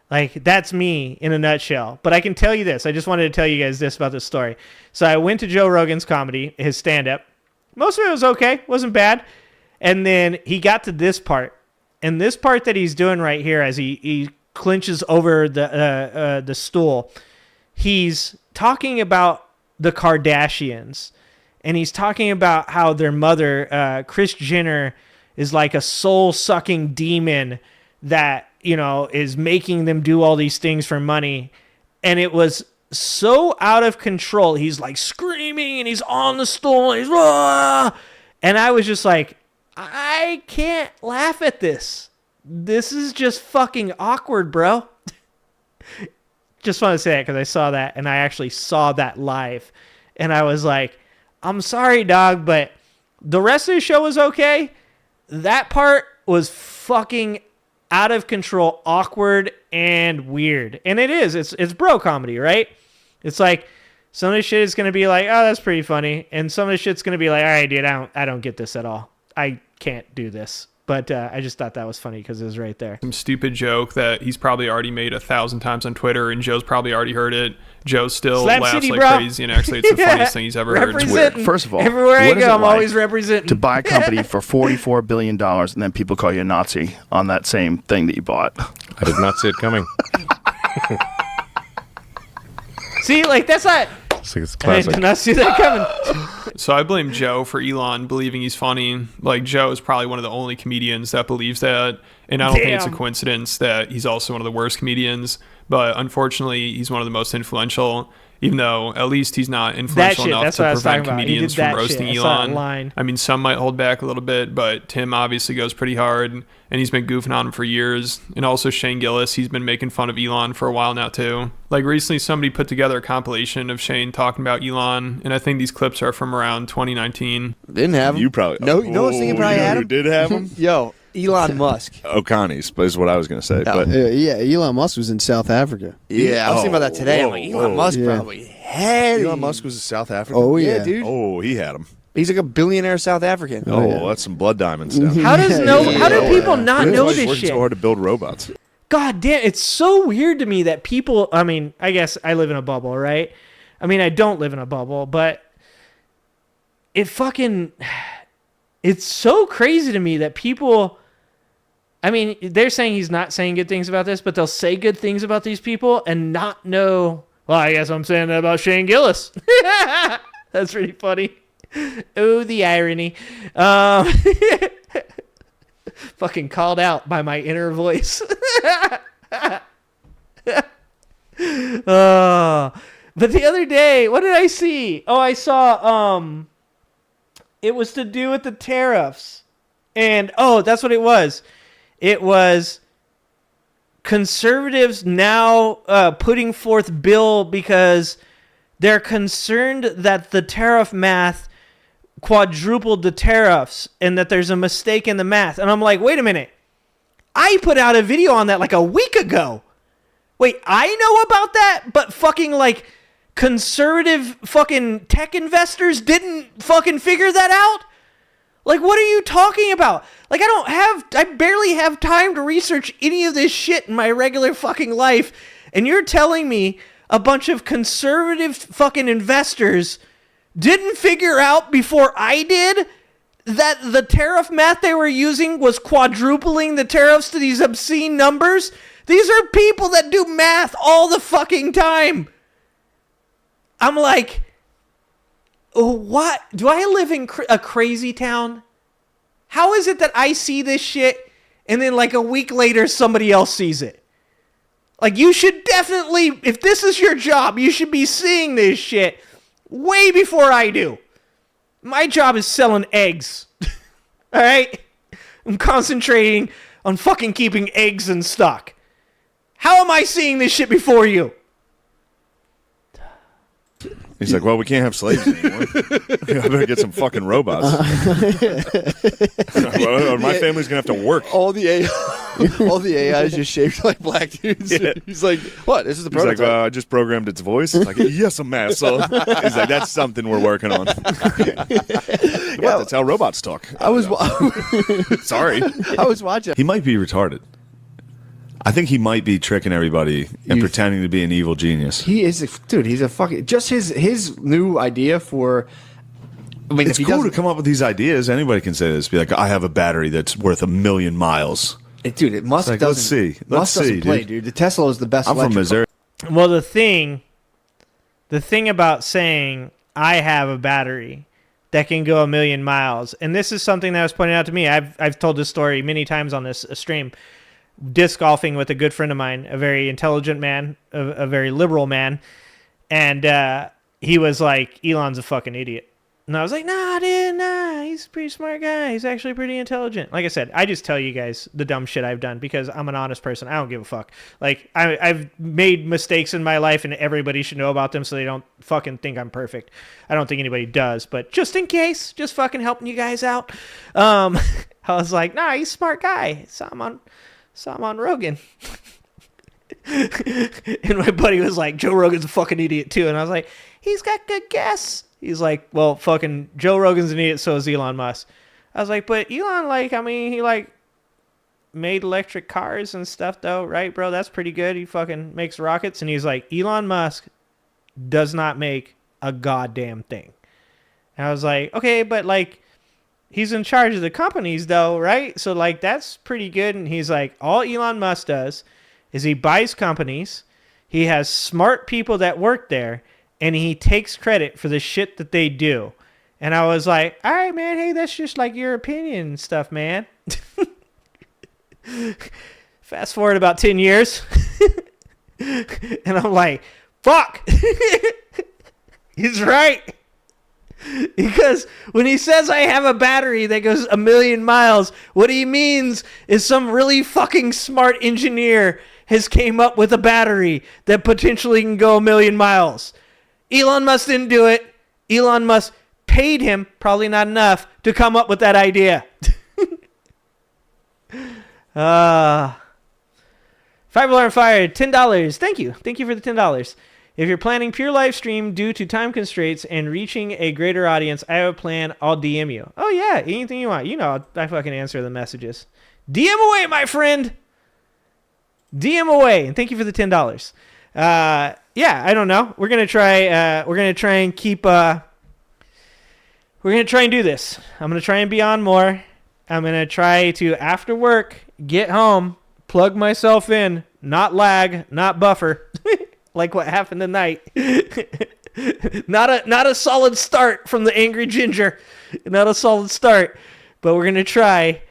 Like, that's me in a nutshell. But I can tell you this. I just wanted to tell you guys this about this story. So I went to Joe Rogan's comedy, his stand-up. Most of it was okay. Wasn't bad. And then he got to this part. And this part that he's doing right here as he clinches over the stool, he's talking about the Kardashians. And he's talking about how their mother, Kris Jenner, is like a soul-sucking demon that, you know, is making them do all these things for money. And it was so out of control. He's like screaming and he's on the stool. And he's, ah! And I was just like, I can't laugh at this. This is just fucking awkward, bro. Just want to say that because I saw that, and I actually saw that live. And I was like, I'm sorry, dog, but the rest of the show was okay. That part was fucking out of control, awkward, and weird. And it is. It's bro comedy, right? It's like some of the shit is going to be like, oh, that's pretty funny. And some of the shit's going to be like, all right, dude, I don't get this at all. I can't do this. But I just thought that was funny because it was right there. Some stupid joke that he's probably already made 1,000 times on Twitter, and Joe's probably already heard it. Joe still Slap laughs City, like bro. crazy, and actually it's the funniest thing he's ever heard. First of all, everywhere I what is go, it I'm like always representing. to buy a company for $44 billion and then people call you a Nazi on that same thing that you bought. I did not see it coming. See, like, that's not... It's I classic. did not see that coming. So I blame Joe for Elon believing he's funny. Like, Joe is probably one of the only comedians that believes that. And I don't think it's a coincidence that he's also one of the worst comedians. But unfortunately, he's one of the most influential, even though at least he's not influential enough to prevent comedians from roasting Elon. I mean, some might hold back a little bit, but Tim obviously goes pretty hard, and he's been goofing on him for years. And also Shane Gillis, he's been making fun of Elon for a while now too. Like, recently somebody put together a compilation of Shane talking about Elon, and I think these clips are from around 2019. Didn't have him. You probably No, you know what's thinking probably had him? Who did have him? Yo, Elon Musk. O'Connie's is what I was going to say. But Yeah, Elon Musk was in South Africa. Yeah, I was thinking about that today. I'm like, Elon Musk probably had Elon Musk was in South Africa? Oh, yeah, dude. Oh, he had him. He's like a billionaire South African. Oh, that's some blood diamonds down there. How do people not know this working shit? so hard to build robots. God damn, it's so weird to me that people, I mean, I guess I live in a bubble, right? I mean, I don't live in a bubble, but it's so crazy to me that people, I mean, they're saying he's not saying good things about this, but they'll say good things about these people and not know, well, I guess I'm saying that about Shane Gillis. That's pretty funny. Oh, the irony. Fucking called out by my inner voice. But the other day, what did I see? Oh, I saw it was to do with the tariffs. And that's what it was. It was conservatives now putting forth bill because they're concerned that the tariff math quadrupled the tariffs and that there's a mistake in the math. And I'm like, wait a minute. I put out a video on that like a week ago. Wait, I know about that, but fucking like conservative fucking tech investors didn't fucking figure that out? Like, what are you talking about? Like, I barely have time to research any of this shit in my regular fucking life. And you're telling me a bunch of conservative fucking investors didn't figure out before I did that the tariff math they were using was quadrupling the tariffs to these obscene numbers? These are people that do math all the fucking time. I'm like, what? Do I live in a crazy town? How is it that I see this shit and then like a week later somebody else sees it? Like, you should definitely, if this is your job, you should be seeing this shit way before I do. My job is selling eggs. All right? I'm concentrating on fucking keeping eggs in stock. How am I seeing this shit before you? He's like, well, we can't have slaves anymore. I better get some fucking robots. My family's going to have to work. All the AI is just shaped like black dudes. Yeah. He's like, what? This is the prototype. He's like, I just programmed its voice. It's like, yes, I'm master. He's like, that's something we're working on. That's how robots talk. Sorry. I was watching. He might be retarded. I think he might be tricking everybody and pretending to be an evil genius. He is, dude. He's a fucking just his new idea for. I mean, it's cool to come up with these ideas. Anybody can say this. Be like, I have a battery that's worth 1,000,000 miles. Dude, Musk like, doesn't. Let's see, doesn't play, dude. The Tesla is the best. I'm from Missouri. Well, the thing about saying I have a battery that can go 1,000,000 miles, and this is something that was pointed out to me. I've told this story many times on this stream. Disc golfing with a good friend of mine, a very intelligent man, a very liberal man, and he was like, Elon's a fucking idiot. And I was like, nah, dude, nah, he's a pretty smart guy. He's actually pretty intelligent. Like I said, I just tell you guys the dumb shit I've done because I'm an honest person. I don't give a fuck. Like, I've made mistakes in my life, and everybody should know about them so they don't fucking think I'm perfect. I don't think anybody does, but just in case, just fucking helping you guys out. I was like, nah, he's a smart guy. Saw him on Rogan. And my buddy was like, Joe Rogan's a fucking idiot too. And I was like, he's got good guess. He's like, well, fucking Joe Rogan's an idiot, so is Elon Musk. I was like, but Elon, like, I mean, he like made electric cars and stuff though, right, bro? That's pretty good. He fucking makes rockets. And he's like, Elon Musk does not make a goddamn thing. And I was like, okay, but like, he's in charge of the companies though, right? So like, that's pretty good. And he's like, all Elon Musk does is he buys companies. He has smart people that work there, and he takes credit for the shit that they do. And I was like, all right, man, hey, that's just like your opinion and stuff, man. Fast forward about 10 years. And I'm like, fuck. He's right. Because when he says I have a battery that goes 1,000,000 miles, what he means is some really fucking smart engineer has came up with a battery that potentially can go 1,000,000 miles. Elon Musk didn't do it. Elon Musk paid him, probably not enough, to come up with that idea. $5 fire, $10. Thank you. Thank you for the $10. If you're planning pure live stream due to time constraints and reaching a greater audience, I have a plan. I'll DM you. Oh, yeah. Anything you want. You know, I fucking answer the messages. DM away, my friend. DM away. And thank you for the $10. Yeah, I don't know. We're going to try and keep, we're going to try and do this. I'm going to try and be on more. I'm going to try to, after work, get home, plug myself in, not lag, not buffer. Like what happened tonight. Not a solid start from the Angry Ginger. Not a solid start. But we're going to try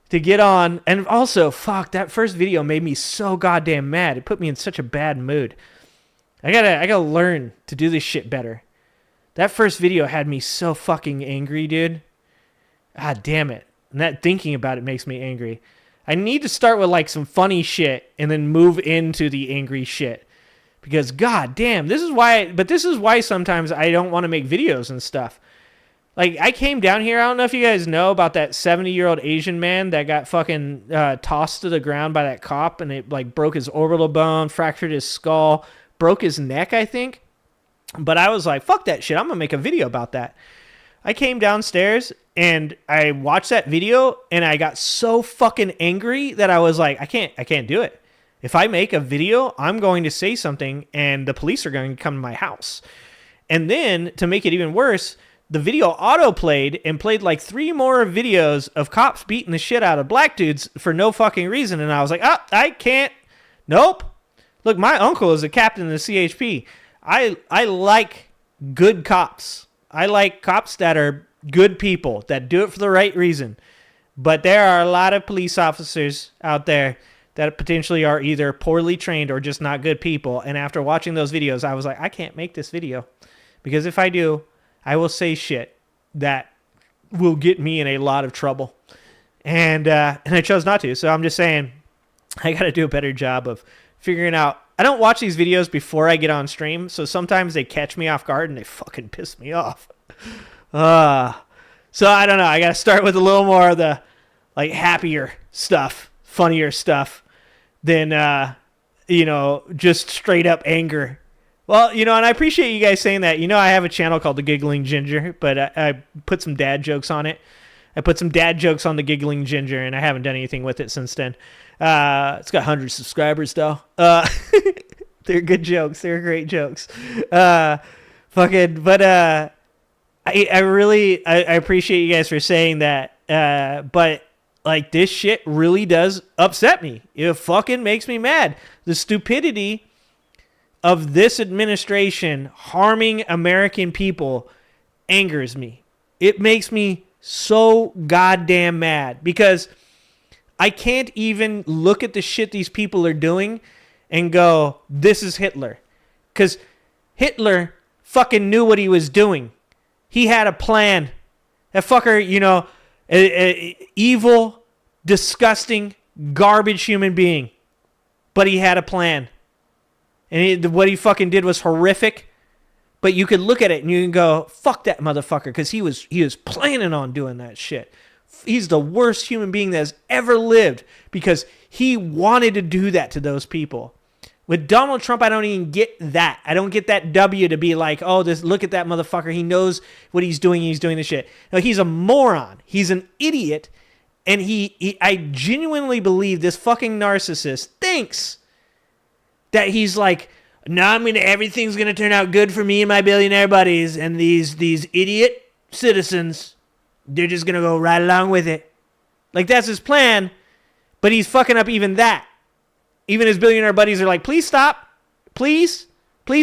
to get on. And also, fuck, that first video made me so goddamn mad. It put me in such a bad mood. I gotta learn to do this shit better. That first video had me so fucking angry, dude. Ah, damn it. And that thinking about it makes me angry. I need to start with like some funny shit and then move into the angry shit. Because god damn, this is why sometimes I don't want to make videos and stuff. Like, I came down here, I don't know if you guys know about that 70-year-old Asian man that got fucking tossed to the ground by that cop, and it like broke his orbital bone, fractured his skull, broke his neck, I think. But I was like, fuck that shit, I'm gonna make a video about that. I came downstairs and I watched that video and I got so fucking angry that I was like, I can't do it. If I make a video, I'm going to say something and the police are going to come to my house. And then to make it even worse, the video auto-played and played like 3 more videos of cops beating the shit out of black dudes for no fucking reason. And I was like, I can't. Nope. Look, my uncle is a captain in the CHP. I like good cops. I like cops that are good people, that do it for the right reason. But there are a lot of police officers out there that potentially are either poorly trained or just not good people. And after watching those videos, I was like, I can't make this video. Because if I do, I will say shit that will get me in a lot of trouble. And I chose not to. So I'm just saying, I got to do a better job of figuring out. I don't watch these videos before I get on stream. So sometimes they catch me off guard and they fucking piss me off. So I don't know. I got to start with a little more of the like happier stuff, funnier stuff than, just straight up anger. Well, and I appreciate you guys saying that. I have a channel called The Giggling Ginger, but I put some dad jokes on it. I put some dad jokes on The Giggling Ginger, and I haven't done anything with it since then. It's got 100 subscribers, though. They're good jokes. They're great jokes. I really appreciate you guys for saying that. But, like, this shit really does upset me. It fucking makes me mad. The stupidity of this administration harming American people angers me. It makes me so goddamn mad because I can't even look at the shit these people are doing and go, this is Hitler. Because Hitler fucking knew what he was doing. He had a plan. That fucker, evil, disgusting, garbage human being. But he had a plan. And what he fucking did was horrific. But you could look at it and you can go, fuck that motherfucker, because he was planning on doing that shit. He's the worst human being that has ever lived because he wanted to do that to those people. With Donald Trump, I don't even get that. I don't get that W to be like, oh, look at that motherfucker. He knows what he's doing. He's doing this shit. No, he's a moron. He's an idiot. And I genuinely believe this fucking narcissist thinks that he's like, no, everything's going to turn out good for me and my billionaire buddies. And these idiot citizens, they're just going to go right along with it. Like, that's his plan. But he's fucking up even that. Even his billionaire buddies are like, please stop. Please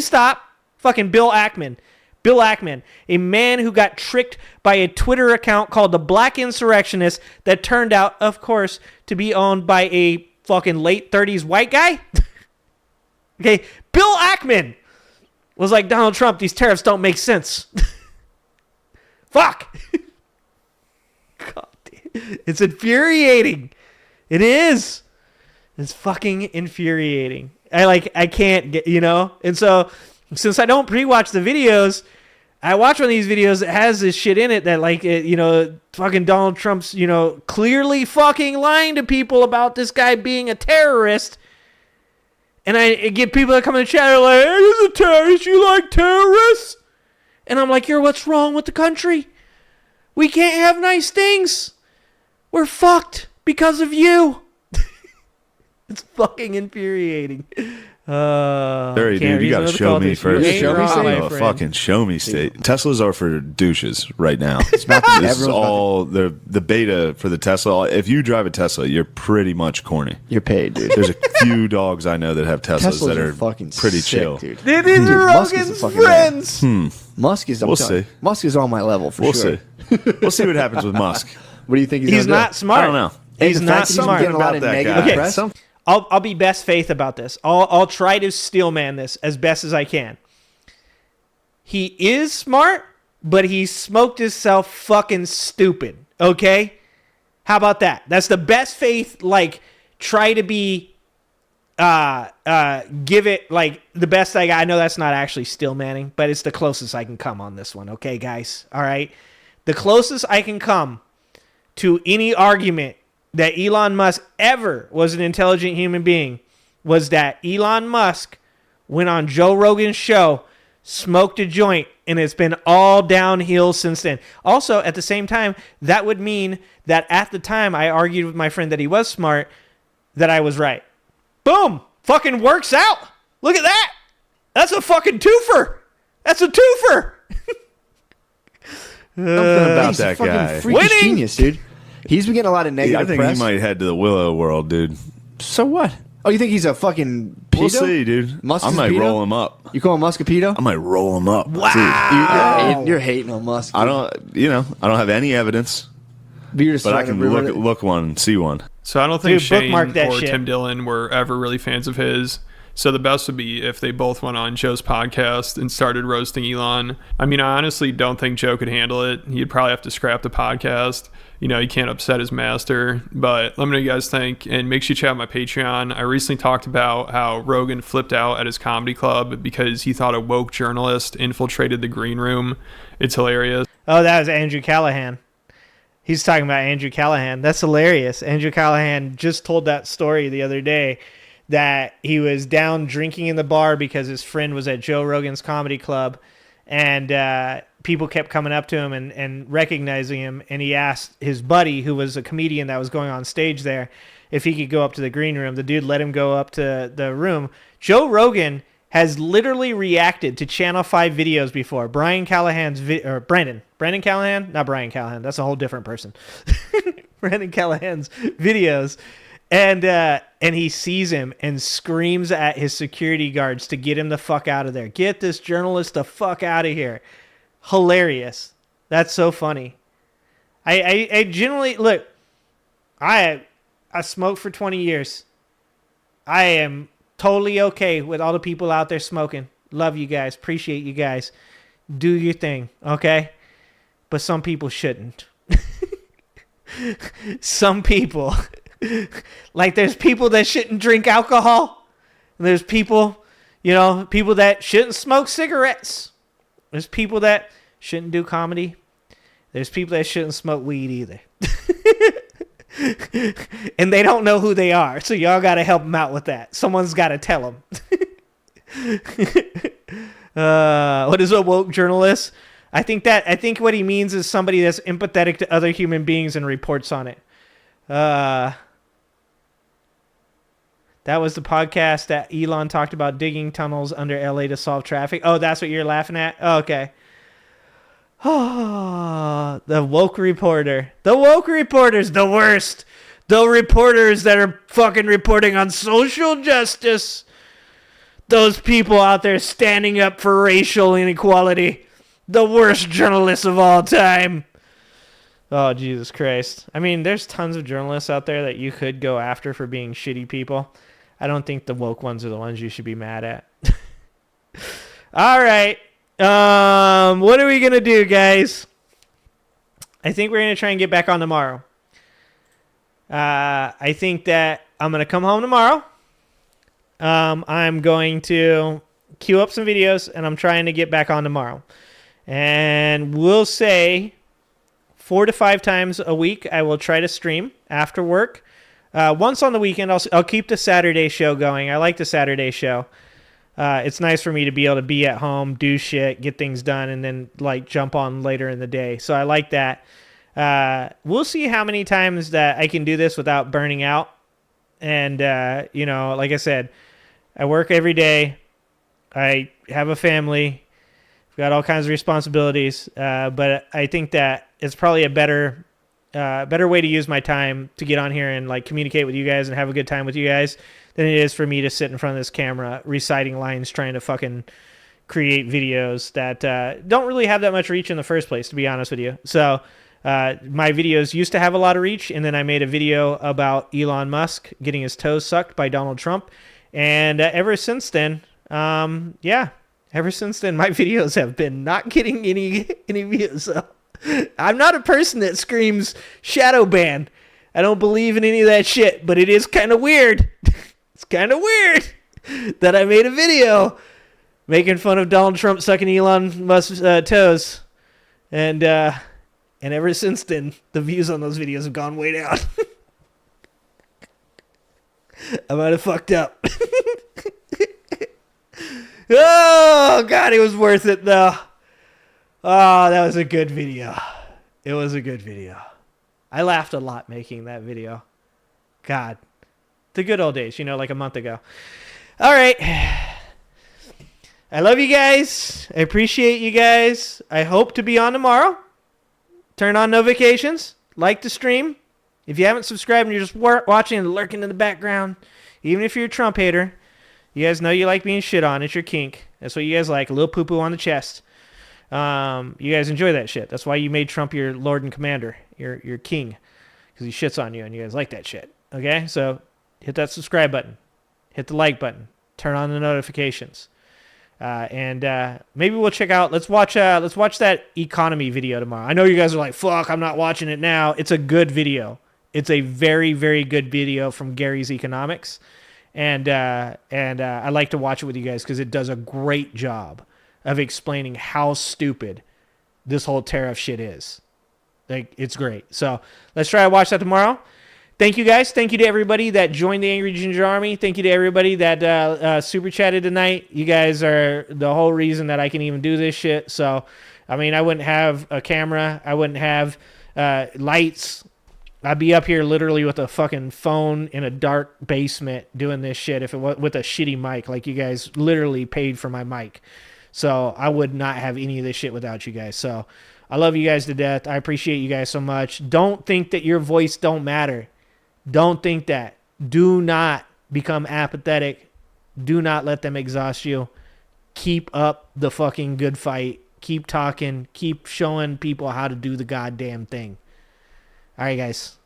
stop. Fucking Bill Ackman. Bill Ackman, a man who got tricked by a Twitter account called the Black Insurrectionist that turned out, of course, to be owned by a fucking late 30s white guy. Okay, Bill Ackman was like, Donald Trump, these tariffs don't make sense. Fuck. God damn. It's infuriating. It is. It's fucking infuriating. I can't get, And so, since I don't pre-watch the videos, I watch one of these videos that has this shit in it that, like, fucking Donald Trump's, clearly fucking lying to people about this guy being a terrorist. And I get people that come in the chat are like, hey, he's a terrorist. You like terrorists? And I'm like, what's wrong with the country? We can't have nice things. We're fucked because of you. It's fucking infuriating. Sorry, dude, you gotta show me first. Fucking show me state. Teslas are for douches right now. This is all the beta for the Tesla. If you drive a Tesla, you're pretty much corny. You're paid, dude. There's a few dogs I know that have Teslas that are fucking pretty sick, chill. dude. These are Rogan's friends. Musk is. We'll see. Musk is on my level for sure. We'll see. We'll see what happens with Musk. What do you think he's not smart? I don't know. He's not smart. About that guy. Okay, I'll be best faith about this. I'll try to steelman this as best as I can. He is smart, but he smoked himself fucking stupid. Okay? How about that? That's the best faith, like, try to be, give it, like, the best I got. I know that's not actually steelmanning, but it's the closest I can come on this one. Okay, guys? All right? The closest I can come to any argument that Elon Musk ever was an intelligent human being was that Elon Musk went on Joe Rogan's show smoked a joint, and it's been all downhill since then. Also, at the same time, that would mean that at the time I argued with my friend that he was smart, that I was right. Boom! Fucking works out! Look at that! That's a fucking twofer! That's a twofer! Something about he's that a fucking guy. freakish genius, dude. He's been getting a lot of negative I think press. he might head to the Willow world, dude. So what? Oh, you think he's a fucking pedo? We'll see, dude. Musk I is a might pedo? roll him up. You call him Musk a pedo? I might roll him up. Wow. You're hating on Musk. I don't have any evidence, but I can look one, see one. So I don't think Dude, Shane bookmark that or shit. Tim Dillon were ever really fans of his. So the best would be if they both went on Joe's podcast and started roasting Elon. I mean, I honestly don't think Joe could handle it. He'd probably have to scrap the podcast. You know, he can't upset his master. But let me know what you guys think. And make sure you check out my Patreon. I recently talked about how Rogan flipped out at his comedy club because he thought a woke journalist infiltrated the green room. It's hilarious. Oh, that was Andrew Callahan. He's talking about Andrew Callahan. That's hilarious. Andrew Callahan just told that story the other day, that he was down drinking in the bar because his friend was at Joe Rogan's comedy club, and people kept coming up to him and recognizing him, and he asked his buddy, who was a comedian that was going on stage there, if he could go up to the green room. The dude let him go up to the room. Joe Rogan has literally reacted to Channel 5 videos before. Brian Callahan's Brendan Callahan? Not Brian Callahan. That's a whole different person. Brendan Callahan's videos. And he sees him and screams at his security guards to get him the fuck out of there. Get this journalist the fuck out of here. Hilarious. That's so funny. I generally, look, I smoked for 20 years. I am totally okay with all the people out there smoking. Love you guys. Appreciate you guys. Do your thing, okay? But some people shouldn't. Some people... Like, there's people that shouldn't drink alcohol. And there's people, people that shouldn't smoke cigarettes. There's people that shouldn't do comedy. There's people that shouldn't smoke weed either. And they don't know who they are. So y'all got to help them out with that. Someone's got to tell them. What is a woke journalist? I think what he means is somebody that's empathetic to other human beings and reports on it. That was the podcast that Elon talked about digging tunnels under LA to solve traffic. Oh, that's what you're laughing at? Oh, okay. Oh, the woke reporter. The woke reporter's the worst. The reporters that are fucking reporting on social justice. Those people out there standing up for racial inequality. The worst journalists of all time. Oh, Jesus Christ. I mean, there's tons of journalists out there that you could go after for being shitty people. I don't think the woke ones are the ones you should be mad at. All right. What are we going to do, guys? I think we're going to try and get back on tomorrow. I think that I'm going to come home tomorrow. I'm going to queue up some videos, and I'm trying to get back on tomorrow. And we'll say 4 to 5 times a week I will try to stream after work. Once on the weekend, I'll keep the Saturday show going. I like the Saturday show. It's nice for me to be able to be at home, do shit, get things done, and then jump on later in the day. So I like that. We'll see how many times that I can do this without burning out. And, like I said, I work every day. I have a family. I've got all kinds of responsibilities. But I think that it's probably a better way to use my time to get on here and communicate with you guys and have a good time with you guys than it is for me to sit in front of this camera reciting lines trying to fucking create videos that don't really have that much reach in the first place, to be honest with you. So my videos used to have a lot of reach, and then I made a video about Elon Musk getting his toes sucked by Donald Trump, and ever since then my videos have been not getting any views. So I'm not a person that screams shadow ban. I don't believe in any of that shit, but it is kind of weird. It's kind of weird that I made a video making fun of Donald Trump sucking Elon Musk's toes. And ever since then, the views on those videos have gone way down. I might have fucked up. Oh! Oh, God, it was worth it, though. Oh, that was a good video. It was a good video. I laughed a lot making that video. God. The good old days, like a month ago. All right. I love you guys. I appreciate you guys. I hope to be on tomorrow. Turn on notifications. Like the stream. If you haven't subscribed and you're just watching and lurking in the background, even if you're a Trump hater, you guys know you like being shit on. It's your kink. That's what you guys like. A little poo-poo on the chest. You guys enjoy that shit. That's why you made Trump your Lord and Commander, your king, because he shits on you and you guys like that shit. Okay? So hit that subscribe button. Hit the like button. Turn on the notifications. And maybe we'll check out. Let's watch that economy video tomorrow. I know you guys are like, "Fuck, I'm not watching it now." It's a good video. It's a very, very good video from Gary's Economics, and I like to watch it with you guys because it does a great job of explaining how stupid this whole tariff shit is. Like, it's great. So let's try to watch that tomorrow. Thank you, guys. Thank you to everybody that joined the Angry Ginger Army. Thank you to everybody that super chatted tonight. You guys are the whole reason that I can even do this shit. So, I mean, I wouldn't have a camera. I wouldn't have lights. I'd be up here literally with a fucking phone in a dark basement doing this shit if it was with a shitty mic. Like, you guys literally paid for my mic. So I would not have any of this shit without you guys. So I love you guys to death. I appreciate you guys so much. Don't think that your voice don't matter. Don't think that. Do not become apathetic. Do not let them exhaust you. Keep up the fucking good fight. Keep talking. Keep showing people how to do the goddamn thing. All right, guys.